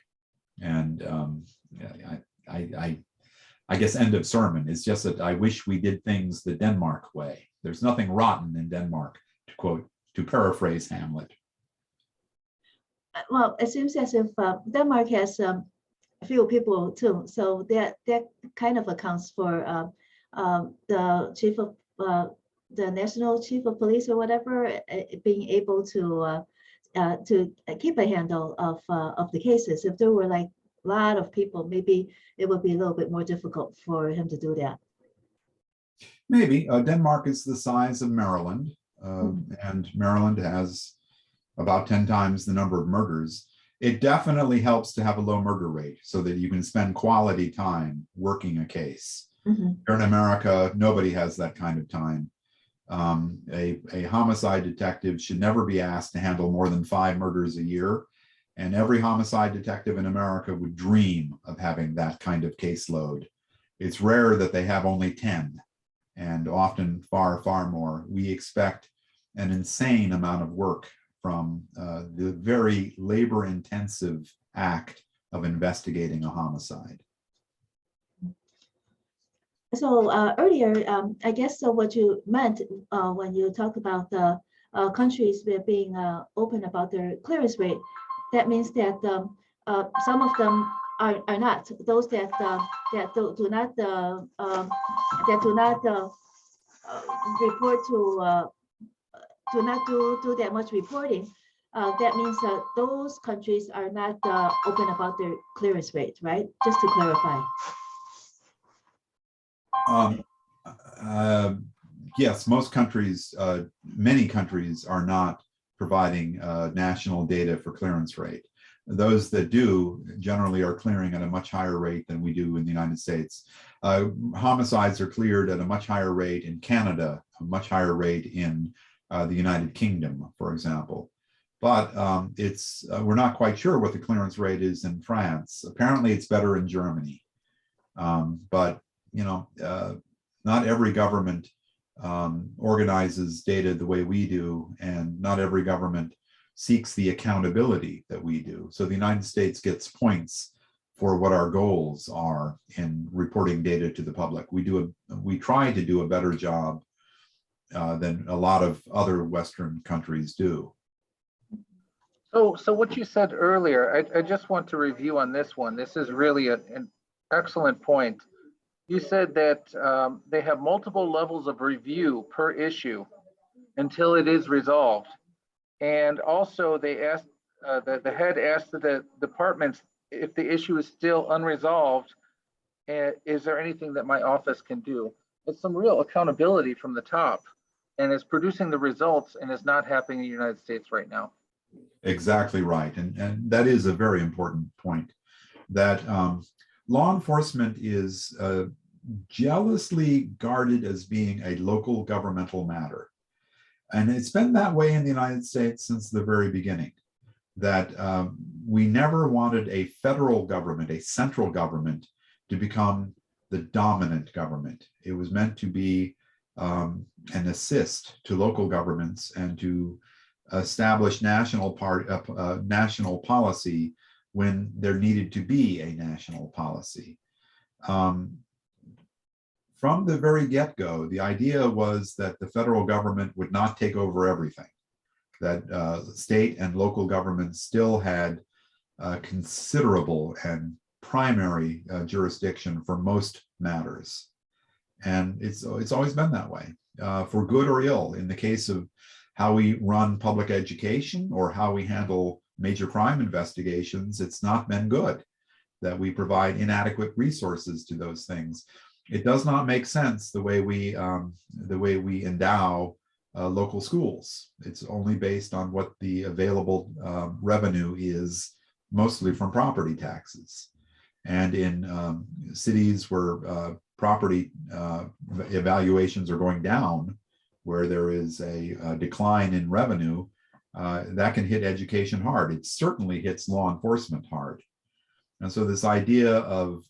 And I guess end of sermon is just that I wish we did things the Denmark way. There's nothing rotten in Denmark, to paraphrase Hamlet. Well, it seems as if Denmark has few people too, so that kind of accounts for the chief of the national chief of police or whatever being able to keep a handle of the cases. If there were like a lot of people, maybe it would be a little bit more difficult for him to do that. Maybe. Denmark is the size of Maryland, and Maryland has about 10 times the number of murders. It definitely helps to have a low murder rate so that you can spend quality time working a case. Here in America, nobody has that kind of time. A homicide detective should never be asked to handle more than 5 murders a year. And every homicide detective in America would dream of having that kind of caseload. It's rare that they have only 10, and often far, far more. We expect an insane amount of work from the very labor-intensive act of investigating a homicide. So earlier, I guess what you meant when you talk about the countries being open about their clearance rate, that means that some of them are not. Those that do not report to do not do that much reporting. That means that those countries are not open about their clearance rate, right? Just to clarify. Yes, most countries, many countries are not providing national data for clearance rate. Those that do generally are clearing at a much higher rate than we do in the United States. Homicides are cleared at a much higher rate in Canada, a much higher rate in the United Kingdom, for example. But we're not quite sure what the clearance rate is in France. Apparently it's better in Germany. But you know, not every government organizes data the way we do, and not every government seeks the accountability that we do. So the United States gets points for what our goals are in reporting data to the public. We try to do a better job than a lot of other Western countries do. So what you said earlier, I just want to review on this one. This is really an excellent point. you said that they have multiple levels of review per issue until it is resolved. And also they asked, the head asked the departments if the issue is still unresolved, is there anything that my office can do? It's some real accountability from the top, and it's producing the results, and it's not happening in the United States right now. Exactly right. And that is a very important point, that law enforcement is jealously guarded as being a local governmental matter. And it's been that way in the United States since the very beginning, that we never wanted a federal government, a central government, to become the dominant government. It was meant to be an assist to local governments and to establish national policy when there needed to be a national policy. From the very get-go, the idea was that the federal government would not take over everything, that state and local governments still had considerable and primary jurisdiction for most matters. And it's always been that way, for good or ill. In the case of how we run public education or how we handle major crime investigations, it's not been good, that we provide inadequate resources to those things. It does not make sense the way we endow local schools. It's only based on what the available revenue is, mostly from property taxes. And in cities where property evaluations are going down, where there is a decline in revenue, that can hit education hard. It certainly hits law enforcement hard. And so this idea of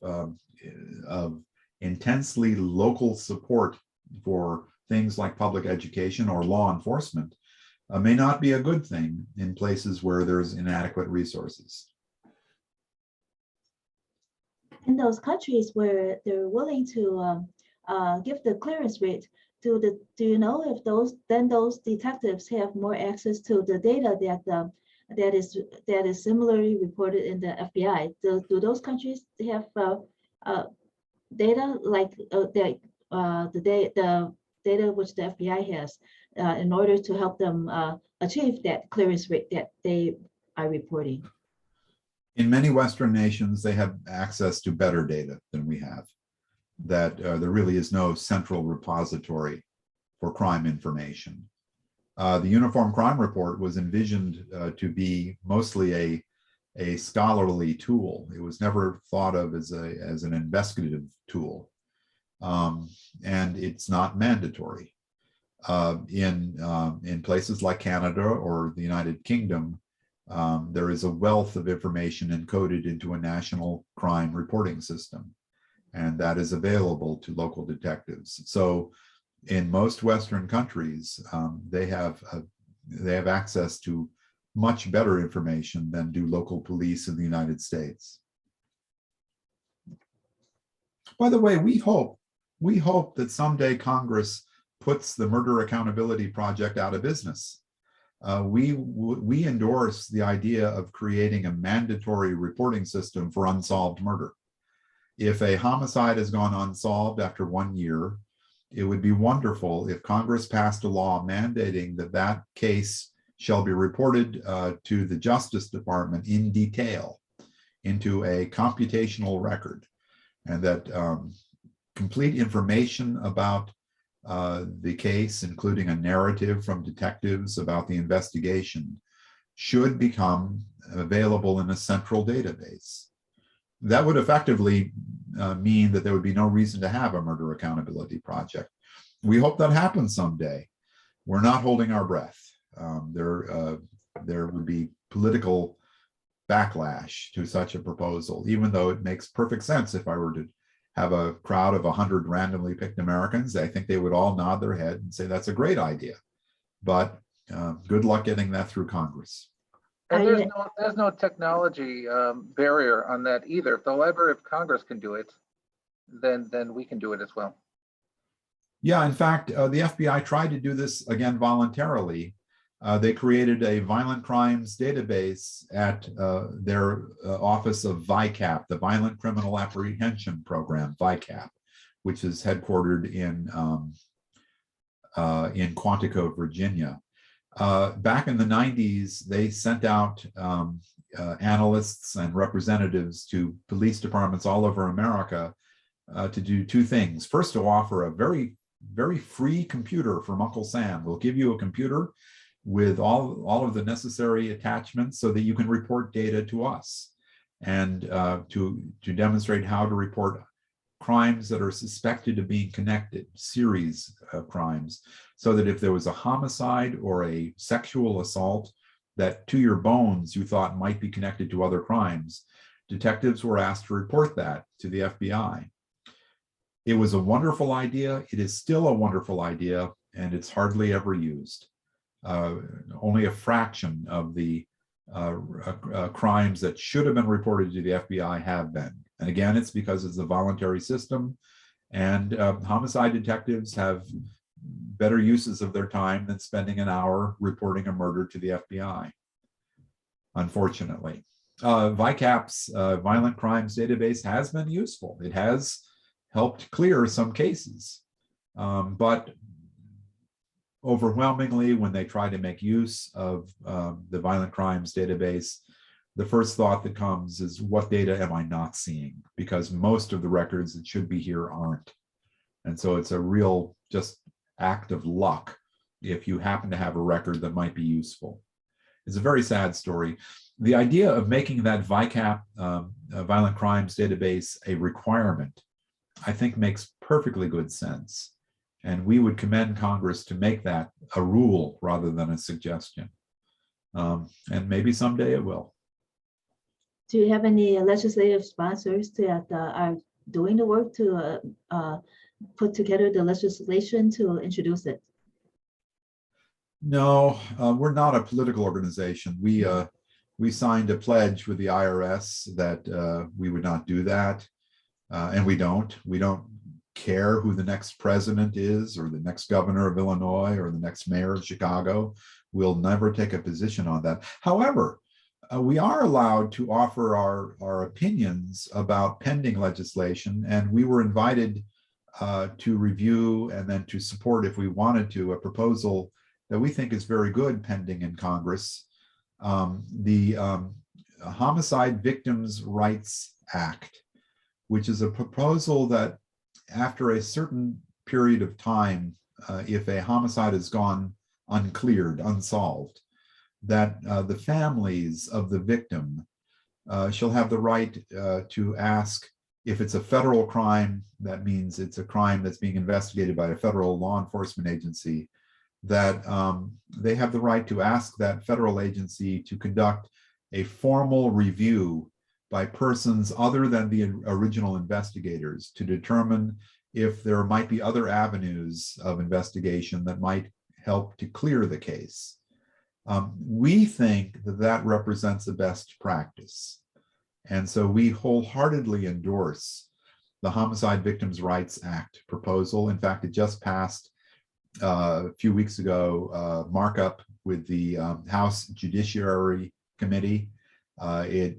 intensely local support for things like public education or law enforcement may not be a good thing in places where there's inadequate resources. In those countries where they're willing to give the clearance rate, do you know if those detectives have more access to the data that is similarly reported in the FBI? Do those countries have data like the data which the FBI has in order to help them achieve that clearance rate that they are reporting? In many Western nations, they have access to better data than we have, that there really is no central repository for crime information. The Uniform Crime Report was envisioned to be mostly a scholarly tool. It was never thought of as an investigative tool, and it's not mandatory. In places like Canada or the United Kingdom, there is a wealth of information encoded into a national crime reporting system, and that is available to local detectives. So in most Western countries, they have access to much better information than do local police in the United States. By the way, we hope that someday Congress puts the Murder Accountability Project out of business. We endorse the idea of creating a mandatory reporting system for unsolved murder. If a homicide has gone unsolved after 1 year, it would be wonderful if Congress passed a law mandating that that case shall be reported to the Justice Department in detail into a computational record, and that complete information about the case, including a narrative from detectives about the investigation, should become available in a central database. That would effectively mean that there would be no reason to have a Murder Accountability Project. We hope that happens someday. We're not holding our breath. There would be political backlash to such a proposal, even though it makes perfect sense. If I were to have a crowd of 100 randomly picked Americans, I think they would all nod their head and say that's a great idea. But good luck getting that through Congress. And there's no technology barrier on that either. If Congress can do it, then we can do it as well. Yeah, in fact, the FBI tried to do this again voluntarily. They created a violent crimes database at their office of VICAP, the Violent Criminal Apprehension Program, VICAP, which is headquartered in Quantico, Virginia. Back in the 90s, they sent out analysts and representatives to police departments all over America to do two things. First, to offer a very, very free computer from Uncle Sam. We'll give you a computer with all of the necessary attachments so that you can report data to us, and to demonstrate how to report crimes that are suspected of being connected, series of crimes, so that if there was a homicide or a sexual assault that to your bones you thought might be connected to other crimes, detectives were asked to report that to the FBI. It was a wonderful idea. It is still a wonderful idea, and it's hardly ever used. Only a fraction of the crimes that should have been reported to the FBI have been. And again, it's because it's a voluntary system, and homicide detectives have better uses of their time than spending an hour reporting a murder to the FBI, unfortunately. VICAP's Violent Crimes Database has been useful. It has helped clear some cases, but overwhelmingly, when they try to make use of the Violent Crimes Database, the first thought that comes is, what data am I not seeing? Because most of the records that should be here aren't. And so it's a real just act of luck if you happen to have a record that might be useful. It's a very sad story. The idea of making that VICAP Violent Crimes Database a requirement, I think, makes perfectly good sense. And we would commend Congress to make that a rule rather than a suggestion. And maybe someday it will. Do you have any legislative sponsors that are doing the work to put together the legislation to introduce it? No, we're not a political organization. We signed a pledge with the IRS that we would not do that, and we don't. We don't care who the next president is, or the next governor of Illinois, or the next mayor of Chicago. We'll never take a position on that. However, we are allowed to offer our opinions about pending legislation, and we were invited to review and then to support, if we wanted to, a proposal that we think is very good pending in Congress. The Homicide Victims' Rights Act, which is a proposal that after a certain period of time, if a homicide has gone uncleared, unsolved, that the families of the victim shall have the right to ask, if it's a federal crime, that means it's a crime that's being investigated by a federal law enforcement agency, that they have the right to ask that federal agency to conduct a formal review by persons other than the original investigators to determine if there might be other avenues of investigation that might help to clear the case. We think that that represents the best practice. And so we wholeheartedly endorse the Homicide Victims' Rights Act proposal. In fact, it just passed a few weeks ago, markup with the House Judiciary Committee. It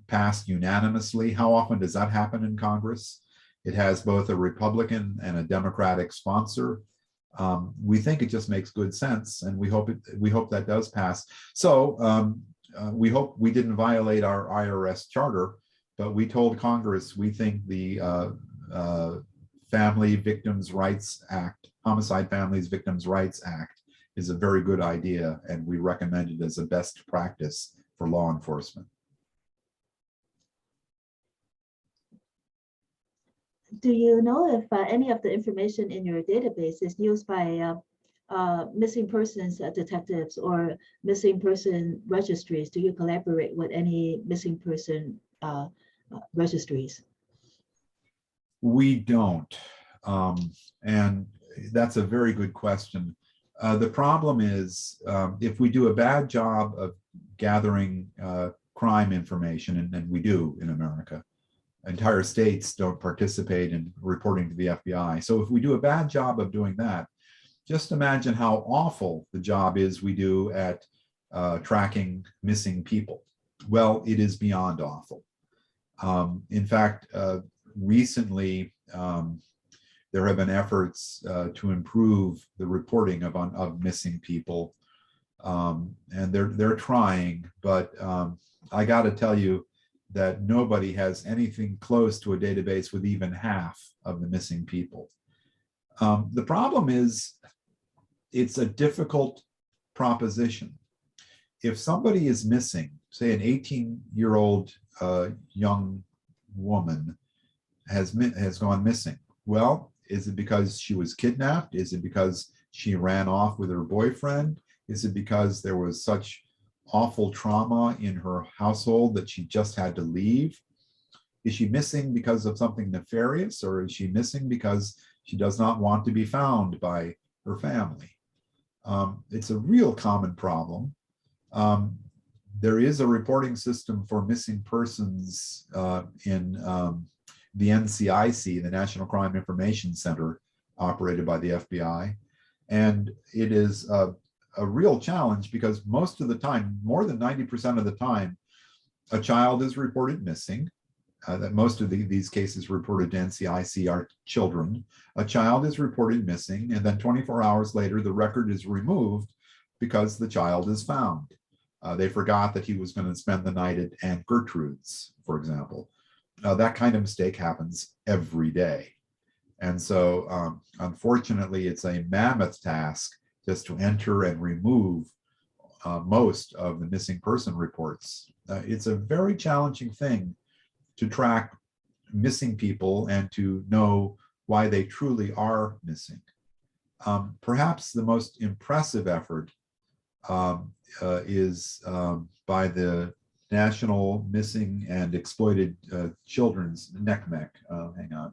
passed unanimously. How often does that happen in Congress? It has both a Republican and a Democratic sponsor. We think it just makes good sense, and we hope that does pass. So we hope we didn't violate our IRS charter, but we told Congress we think the Family Victims' Rights Act, Homicide Families Victims' Rights Act, is a very good idea, and we recommend it as a best practice for law enforcement. Do you know if any of the information in your database is used by missing persons detectives or missing person registries? Do you collaborate with any missing person registries? We don't, and that's a very good question. The problem is, if we do a bad job of gathering crime information, and we do in America, entire states don't participate in reporting to the FBI. So if we do a bad job of doing that, just imagine how awful the job is we do at tracking missing people. Well, it is beyond awful. In fact, recently, There have been efforts to improve the reporting of missing people, and they're trying. But I got to tell you that nobody has anything close to a database with even half of the missing people. The problem is, it's a difficult proposition. If somebody is missing, say an 18-year-old young woman has gone missing, well, is it because she was kidnapped? Is it because she ran off with her boyfriend? Is it because there was such awful trauma in her household that she just had to leave? Is she missing because of something nefarious, or is she missing because she does not want to be found by her family? It's a real common problem. There is a reporting system for missing persons in the NCIC, the National Crime Information Center, operated by the FBI. And it is a real challenge because most of the time, more than 90% of the time, a child is reported missing. That most of these cases reported to NCIC are children. A child is reported missing, and then 24 hours later, the record is removed because the child is found. They forgot that he was going to spend the night at Aunt Gertrude's, for example. That kind of mistake happens every day. And so, unfortunately, it's a mammoth task just to enter and remove most of the missing person reports. It's a very challenging thing to track missing people and to know why they truly are missing. Perhaps the most impressive effort is by the National Missing and Exploited Children's NCMEC. Hang on.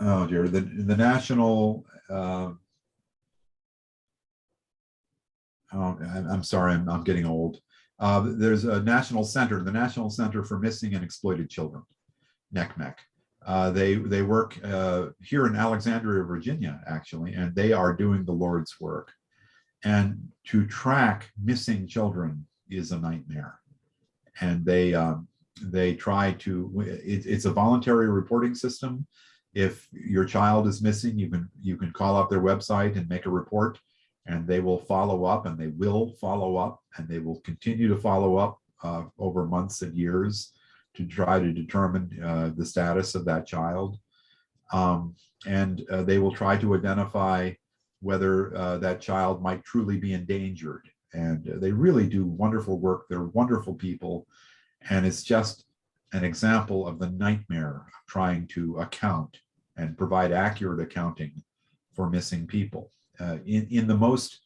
Oh dear, the National, I'm sorry, I'm getting old. There's a national center, the National Center for Missing and Exploited Children, NCMEC. They work here in Alexandria, Virginia, actually, and they are doing the Lord's work. And to track missing children is a nightmare. And they try to, it's a voluntary reporting system. If your child is missing, you can call up their website and make a report, and they will follow up, and they will follow up, and they will continue to follow up over months and years to try to determine the status of that child. And they will try to identify whether that child might truly be endangered. And they really do wonderful work. They're wonderful people. And it's just an example of the nightmare of trying to account and provide accurate accounting for missing people. In the most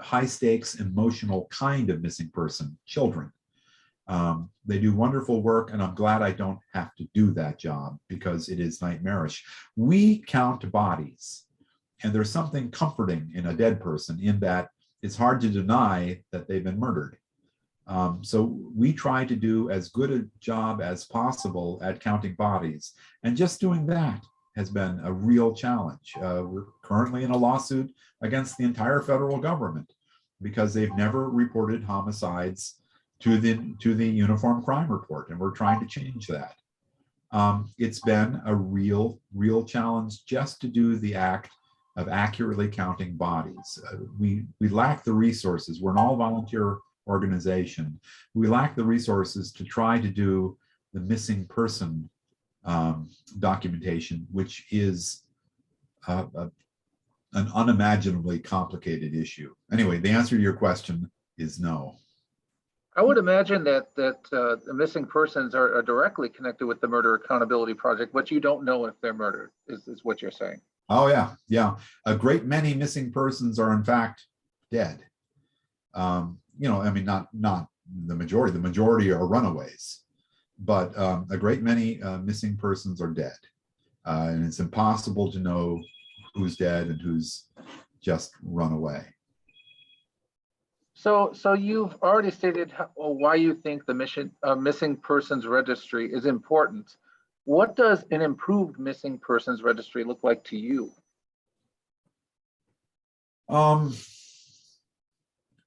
high stakes emotional kind of missing person, children. They do wonderful work, and I'm glad I don't have to do that job because it is nightmarish. We count bodies, and there's something comforting in a dead person in that it's hard to deny that they've been murdered. So we try to do as good a job as possible at counting bodies, and just doing that has been a real challenge. We're currently in a lawsuit against the entire federal government because they've never reported homicides to the Uniform Crime Report, and we're trying to change that. It's been a real challenge just to do the act of accurately counting bodies. We lack the resources. We're an all-volunteer organization. We lack the resources to try to do the missing person documentation, which is an unimaginably complicated issue. Anyway, the answer to your question is no. I would imagine that the missing persons are directly connected with the Murder Accountability Project, but you don't know if they're murdered, is what you're saying. Oh yeah. A great many missing persons are in fact dead. I mean, not the majority. The majority are runaways, but a great many missing persons are dead, and it's impossible to know who's dead and who's just run away. So you've already stated why you think the missing persons registry is important. What does an improved missing persons registry look like to you?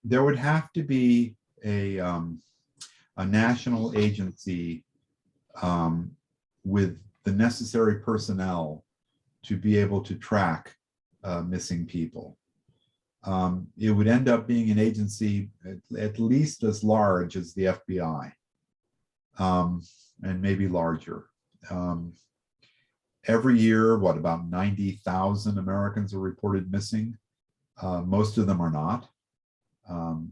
there would have to be a national agency with the necessary personnel to be able to track missing people. It would end up being an agency at least as large as the FBI, and maybe larger. Every year, what, about 90,000 Americans are reported missing. Most of them are not.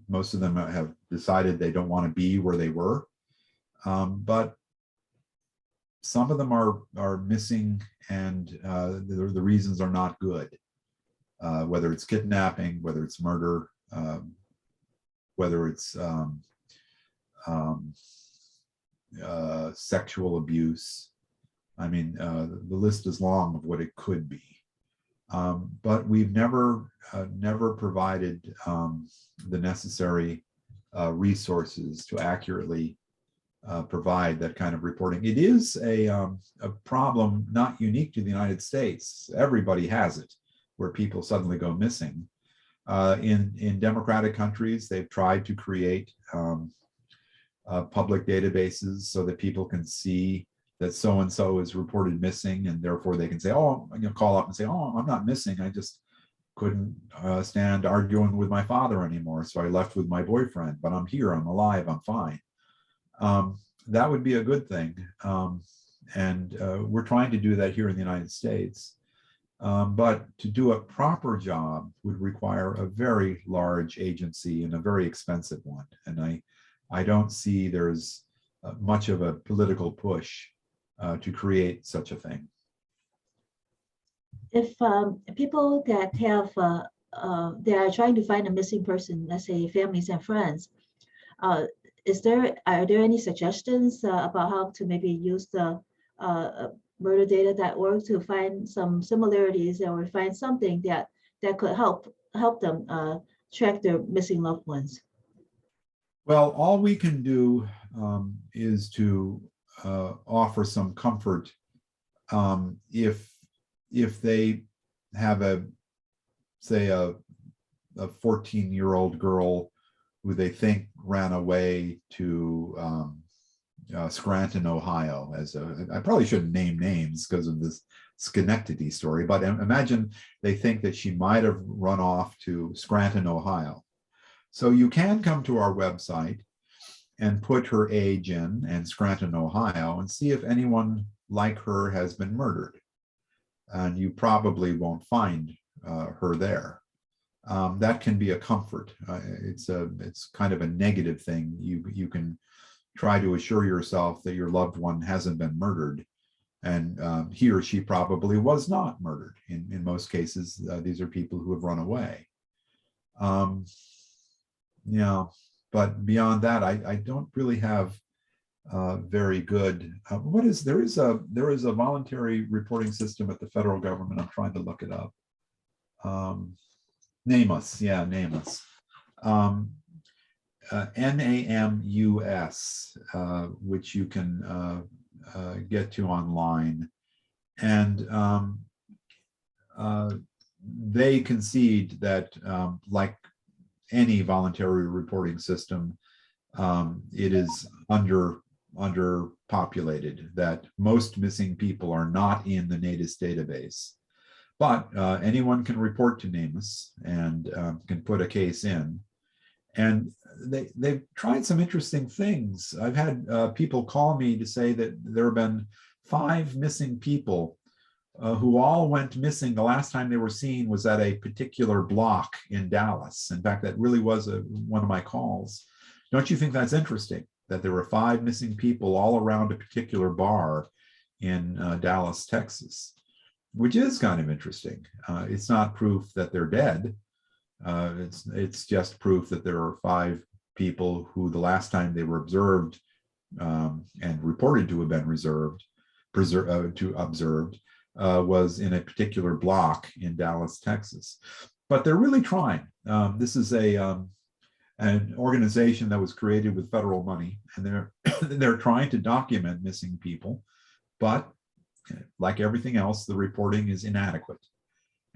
Most of them have decided they don't want to be where they were. But some of them are missing, and the reasons are not good. Whether it's kidnapping, whether it's murder, whether it's sexual abuse. I mean, the list is long of what it could be. But we've never provided the necessary resources to accurately provide that kind of reporting. It is a problem not unique to the United States. Everybody has it, where people suddenly go missing. In democratic countries, they've tried to create public databases so that people can see that so-and-so is reported missing, and therefore they can say, oh, call up and say, oh, I'm not missing. I just couldn't stand arguing with my father anymore, so I left with my boyfriend, but I'm here, I'm alive, I'm fine. That would be a good thing. And we're trying to do that here in the United States. But to do a proper job would require a very large agency and a very expensive one. And I don't see there's much of a political push to create such a thing. If people that have, they are trying to find a missing person, let's say families and friends, are there any suggestions about how to maybe use the murderdata.org to find some similarities or find something that could help them track their missing loved ones? Well, all we can do is to offer some comfort if they have a 14-year-old girl who they think ran away to Scranton, Ohio. I probably shouldn't name names because of this Schenectady story, but imagine they think that she might have run off to Scranton, Ohio. So you can come to our website and put her age in and Scranton, Ohio, and see if anyone like her has been murdered. And you probably won't find her there. That can be a comfort. It's kind of a negative thing. You can try to assure yourself that your loved one hasn't been murdered, and he or she probably was not murdered. In most cases, these are people who have run away. Yeah, but beyond that, I don't really have very good. There is a voluntary reporting system at the federal government. I'm trying to look it up. NAMUS, yeah, NAMUS. NAMUS, which you can get to online, and they concede that, like any voluntary reporting system, it is underpopulated, that most missing people are not in the NATIS database. But anyone can report to NAMUS and can put a case in. And they've tried some interesting things. I've had people call me to say that there have been 5 missing people who all went missing. The last time they were seen was at a particular block in Dallas. In fact, that really was one of my calls. Don't you think that's interesting, that there were 5 missing people all around a particular bar in Dallas, Texas, which is kind of interesting. It's not proof that they're dead. It's just proof that there are 5 people who the last time they were observed and reported to have been observed was in a particular block in Dallas, Texas. But they're really trying. This is an organization that was created with federal money, and they're trying to document missing people. But like everything else, the reporting is inadequate.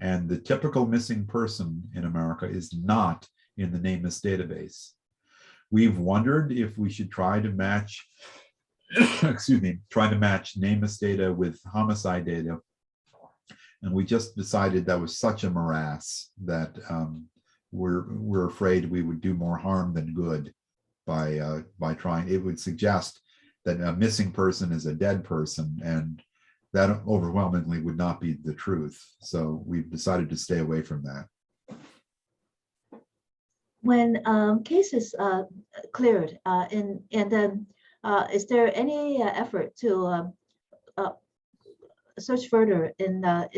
And the typical missing person in America is not in the NamUs database. We've wondered if we should try to match, excuse me, try to match NamUs data with homicide data. And we just decided that was such a morass that we're afraid we would do more harm than good by trying. It would suggest that a missing person is a dead person, and that overwhelmingly would not be the truth. So we've decided to stay away from that. When cases cleared, and then is there any effort to search further in the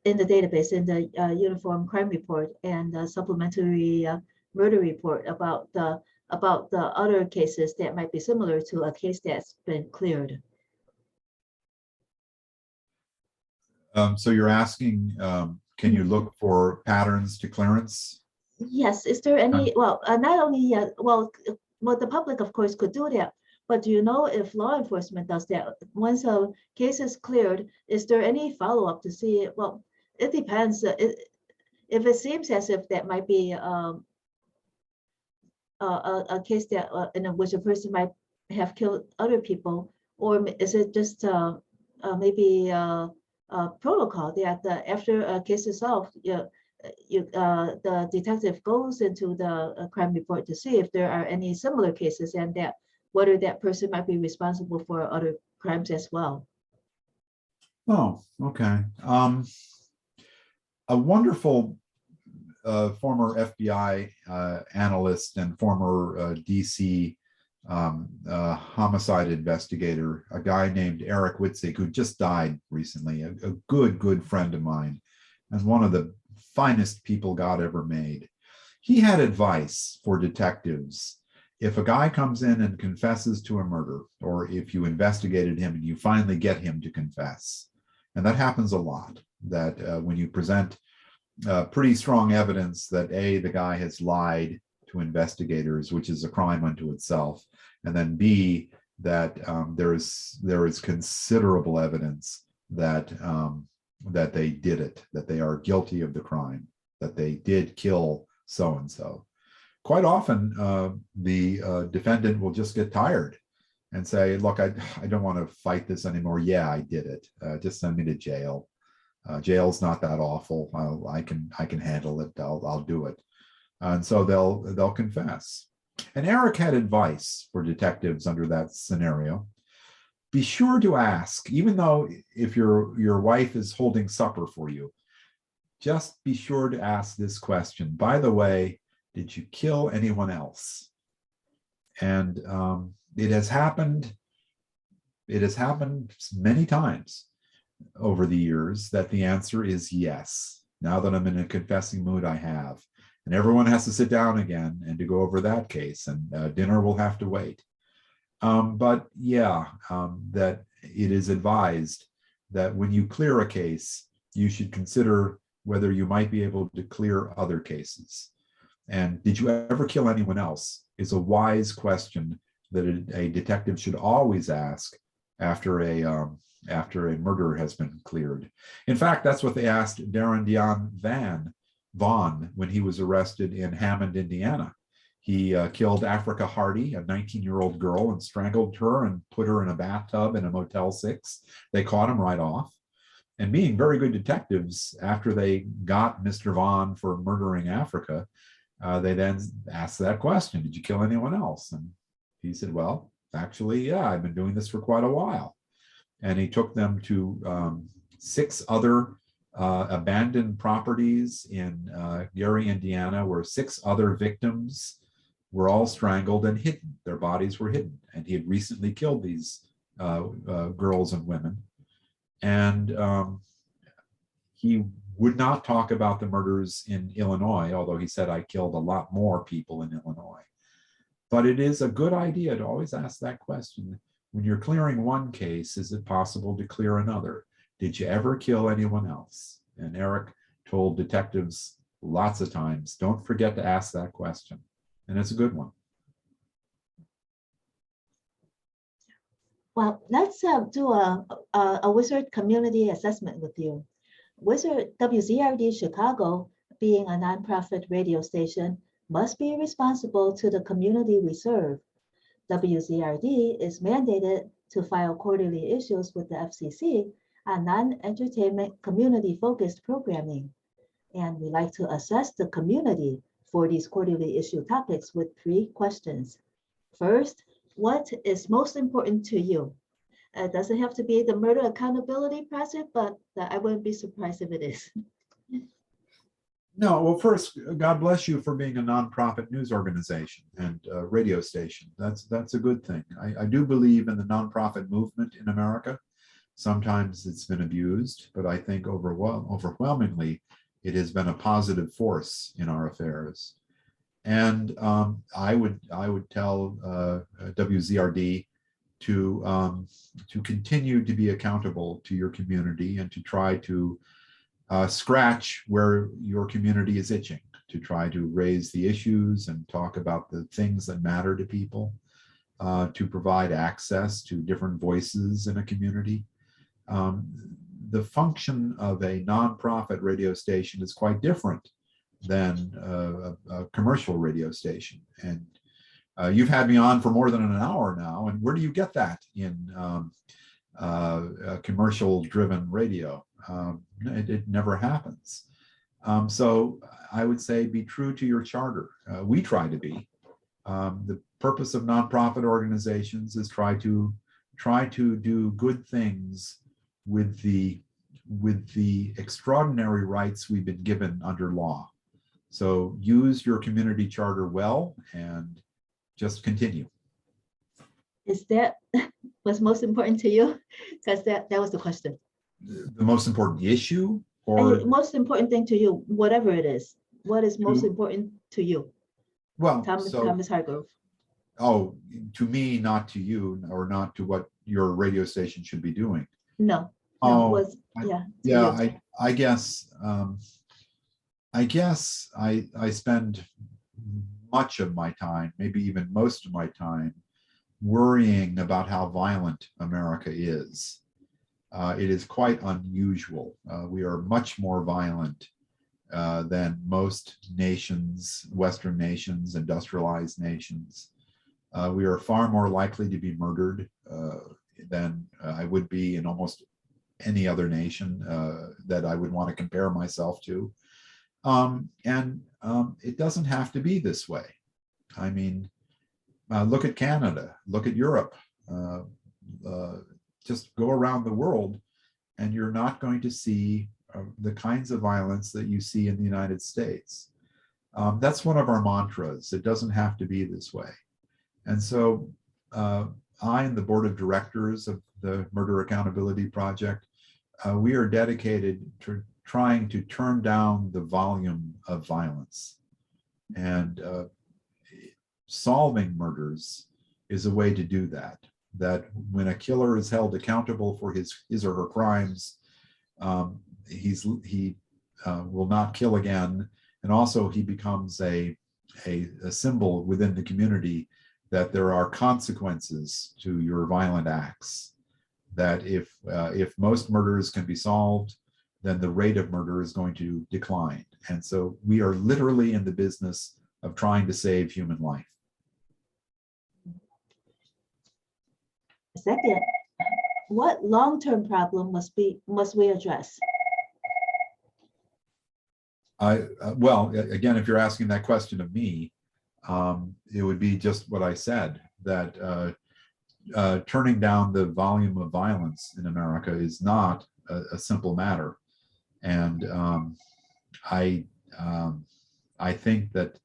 database, in the Uniform Crime Report and Supplementary Murder Report about the other cases that might be similar to a case that's been cleared? So you're asking, can you look for patterns to clearance? Yes. Is there any? Well, not only well, the public of course could do that. But do you know if law enforcement does that? Once a case is cleared, is there any follow-up to see? Well, it depends. If it seems as if that might be a case that in which a person might have killed other people, or is it just maybe a protocol that after a case is solved, the detective goes into the crime report to see if there are any similar cases, and that whether that person might be responsible for other crimes as well. Oh, okay. A wonderful former FBI analyst and former DC homicide investigator, a guy named Eric Witzig, who just died recently, a good friend of mine, and one of the finest people God ever made. He had advice for detectives. If a guy comes in and confesses to a murder, or if you investigated him and you finally get him to confess, and that happens a lot, that when you present pretty strong evidence that the guy has lied to investigators, which is a crime unto itself, and then B, that there is considerable evidence that that they did it, that they are guilty of the crime, that they did kill so-and-so. Quite often, the defendant will just get tired and say, look, I don't want to fight this anymore. Yeah, I did it. Just send me to jail. Jail's not that awful. I can handle it. I'll do it. And so they'll confess. And Eric had advice for detectives under that scenario. Be sure to ask, even though if your wife is holding supper for you, just be sure to ask this question. By the way, did you kill anyone else? And it has happened many times over the years that the answer is yes. Now that I'm in a confessing mood, I have. And everyone has to sit down again and to go over that case, and dinner will have to wait. But yeah, that it is advised that when you clear a case, you should consider whether you might be able to clear other cases. And did you ever kill anyone else is a wise question that a detective should always ask after a murder has been cleared. In fact, that's what they asked Darren Dion Vaughn when he was arrested in Hammond, Indiana. He killed Africa Hardy, a 19-year-old girl, and strangled her and put her in a bathtub in a Motel 6. They caught him right off. And being very good detectives, after they got Mr. Vaughn for murdering Africa, they then asked that question, did you kill anyone else? And he said, well, actually, yeah, I've been doing this for quite a while. And he took them to 6 other abandoned properties in Gary, Indiana, where 6 other victims were all strangled and hidden. Their bodies were hidden. And he had recently killed these girls and women. And he would not talk about the murders in Illinois, although he said, I killed a lot more people in Illinois. But it is a good idea to always ask that question. When you're clearing one case, is it possible to clear another? Did you ever kill anyone else? And Eric told detectives lots of times, don't forget to ask that question. And it's a good one. Well, let's do a Wizard community assessment with you. WZRD Chicago being a nonprofit radio station, must be responsible to the community we serve. WZRD is mandated to file quarterly issues with the FCC on non-entertainment community-focused programming. And we like to assess the community for these quarterly issue topics with 3 questions. First, what is most important to you? It doesn't have to be the Murder Accountability Project, but I wouldn't be surprised if it is. No, well, first, God bless you for being a nonprofit news organization and radio station. That's a good thing. I do believe in the nonprofit movement in America. Sometimes it's been abused, but I think overwhelmingly it has been a positive force in our affairs. And I would tell WZRD to continue to be accountable to your community and to try to scratch where your community is itching, to try to raise the issues and talk about the things that matter to people, to provide access to different voices in a community. The function of a nonprofit radio station is quite different than a commercial radio station. And you've had me on for more than an hour now, and where do you get that in commercial-driven radio? It never happens. So I would say be true to your charter. We try to be. The purpose of nonprofit organizations is try to do good things with the extraordinary rights we've been given under law. So use your community charter well and just continue. Is that what's most important to you? Because that was the question. The most important issue, or most important thing to you, whatever it is. What is most important to you? Well, Thomas Hargrove. Oh, to me, not to you, or not to what your radio station should be doing. No. Oh, yeah. I guess I spend much of my time, maybe even most of my time, worrying about how violent America is. It is quite unusual. We are much more violent than most nations, Western nations, industrialized nations. We are far more likely to be murdered than I would be in almost any other nation that I would want to compare myself to. And it doesn't have to be this way. I mean, look at Canada, look at Europe, just go around the world and you're not going to see the kinds of violence that you see in the United States. That's one of our mantras. It doesn't have to be this way. And so I and the board of directors of the Murder Accountability Project, we are dedicated to trying to turn down the volume of violence. And solving murders is a way to do that. That when a killer is held accountable for his or her crimes, he will not kill again. And also he becomes a symbol within the community that there are consequences to your violent acts. That if most murders can be solved, then the rate of murder is going to decline. And so we are literally in the business of trying to save human life. Second, what long-term problem must we address? Well, again, if you're asking that question of me, it would be just what I said, that turning down the volume of violence in America is not a simple matter. And I think that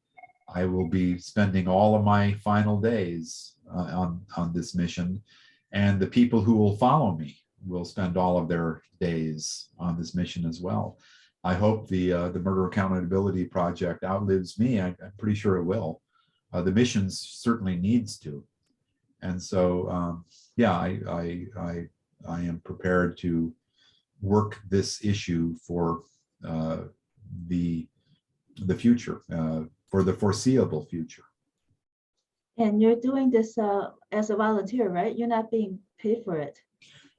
I will be spending all of my final days on this mission, and the people who will follow me will spend all of their days on this mission as well. I hope the Murder Accountability Project outlives me. I'm pretty sure it will. The mission certainly needs to. And so, yeah, I am prepared to work this issue for the future, for the foreseeable future. And you're doing this as a volunteer, right? You're not being paid for it.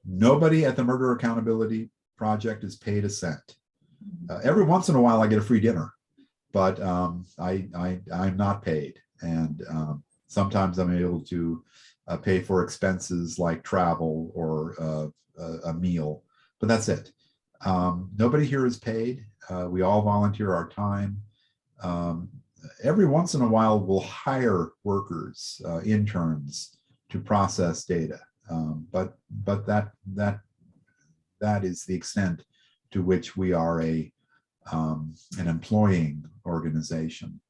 Nobody at the Murder Accountability Project is paid a cent. Every once in a while, I get a free dinner, but I'm not paid, and sometimes I'm able to pay for expenses like travel or a meal, but that's it. Nobody here is paid. We all volunteer our time. Every once in a while, we'll hire workers, interns, to process data, but that is the extent to which we are an employing organization.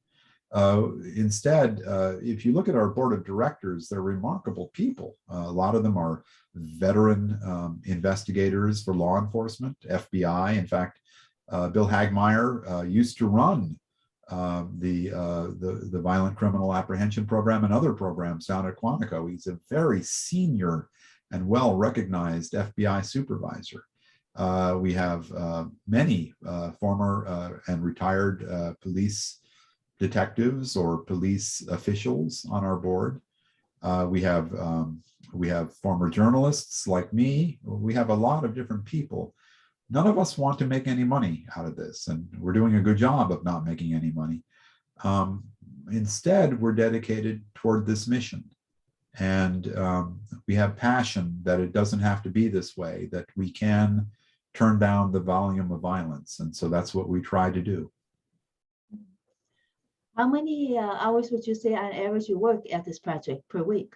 Instead, if you look at our board of directors, they're remarkable people. A lot of them are veteran investigators for law enforcement, FBI. In fact, Bill Hagmeyer used to run the Violent Criminal Apprehension Program and other programs down at Quantico. He's a very senior and well-recognized FBI supervisor. We have many former and retired police detectives or police officials on our board. We have former journalists like me. We have a lot of different people. None of us want to make any money out of this, and we're doing a good job of not making any money. Instead, we're dedicated toward this mission. And we have passion that it doesn't have to be this way, that we can turn down the volume of violence. And so that's what we try to do. How many hours would you say on average you work at this project per week?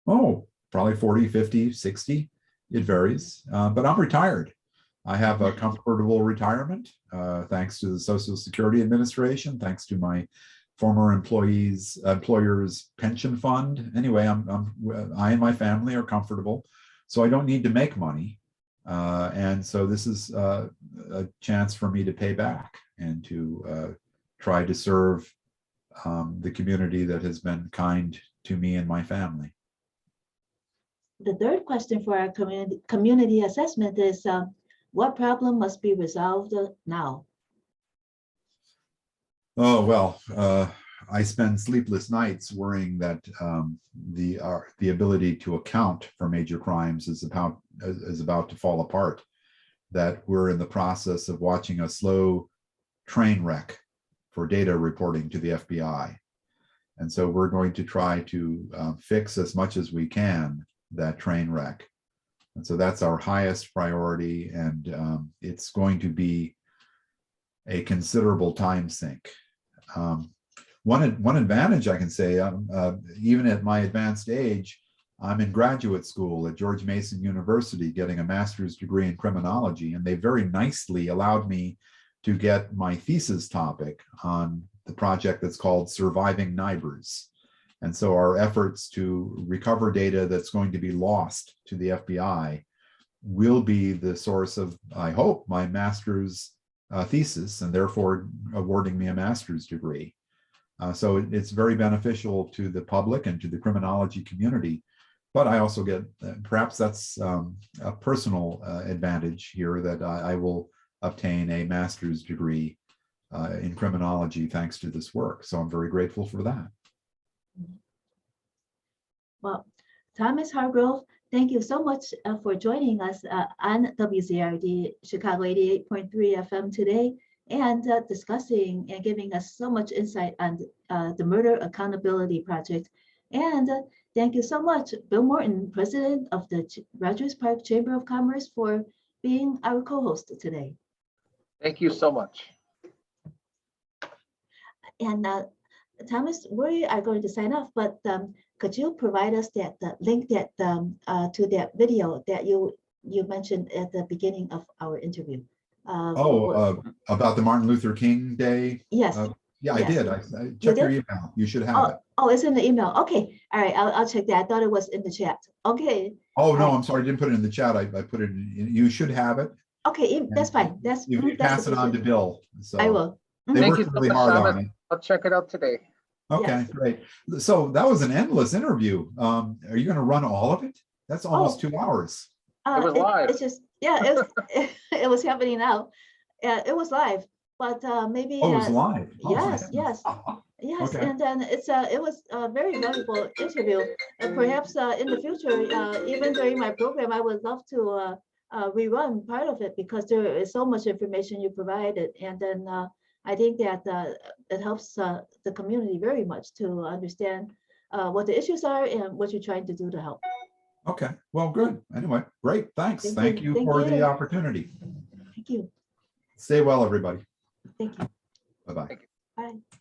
Oh, probably 40, 50, 60. It varies, but I'm retired. I have a comfortable retirement, thanks to the Social Security Administration, thanks to my former employer's pension fund. Anyway, I and my family are comfortable, so I don't need to make money. And so this is a chance for me to pay back and to try to serve the community that has been kind to me and my family. The third question for our community assessment is, what problem must be resolved now? Oh, well, I spend sleepless nights worrying that the ability to account for major crimes is about to fall apart, that we're in the process of watching a slow train wreck for data reporting to the FBI. And so we're going to try to fix as much as we can that train wreck. And so that's our highest priority, and it's going to be a considerable time sink. One advantage I can say, even at my advanced age, I'm in graduate school at George Mason University getting a master's degree in criminology, and they very nicely allowed me to get my thesis topic on the project that's called Surviving Neighbors. And so our efforts to recover data that's going to be lost to the FBI will be the source of, I hope, my master's thesis, and therefore awarding me a master's degree. So it's very beneficial to the public and to the criminology community. But I also get, perhaps that's a personal advantage here, that I will obtain a master's degree in criminology thanks to this work. So I'm very grateful for that. Well, Thomas Hargrove, thank you so much for joining us on WZRD Chicago 88.3 FM today, and discussing and giving us so much insight on the Murder Accountability Project. And thank you so much, Bill Morton, President of the Rogers Park Chamber of Commerce, for being our co-host today. Thank you so much. And Thomas, we are going to sign off, but could you provide us that link that to that video that you mentioned at the beginning of our interview? About the Martin Luther King Day? Yes. Yeah, yes. I did. I checked your email. You should have it. Oh, it's in the email. Okay. All right. I'll check that. I thought it was in the chat. Okay. Oh, no, I'm sorry. I didn't put it in the chat. I put it in. You should have it. Okay. That's fine. You pass it on to Bill. So I will. They worked really hard on it. I'll check it out today. Okay, yes. Great. So that was an endless interview. Are you going to run all of it? That's almost 2 hours. It was live. It's just, yeah, it was, it was happening now. It was live, but maybe. Oh, it was live. Yes, yes. Yes, okay. And then it was a very valuable interview. And perhaps in the future, even during my program, I would love to rerun part of it, because there is so much information you provided. And then I think that it helps the community very much to understand what the issues are and what you're trying to do to help. Okay, well, good. Anyway, great. Thanks. Thank Thank you. you Thank for the you. opportunity. Thank you. Stay well, everybody. Thank you. Bye-bye. Bye.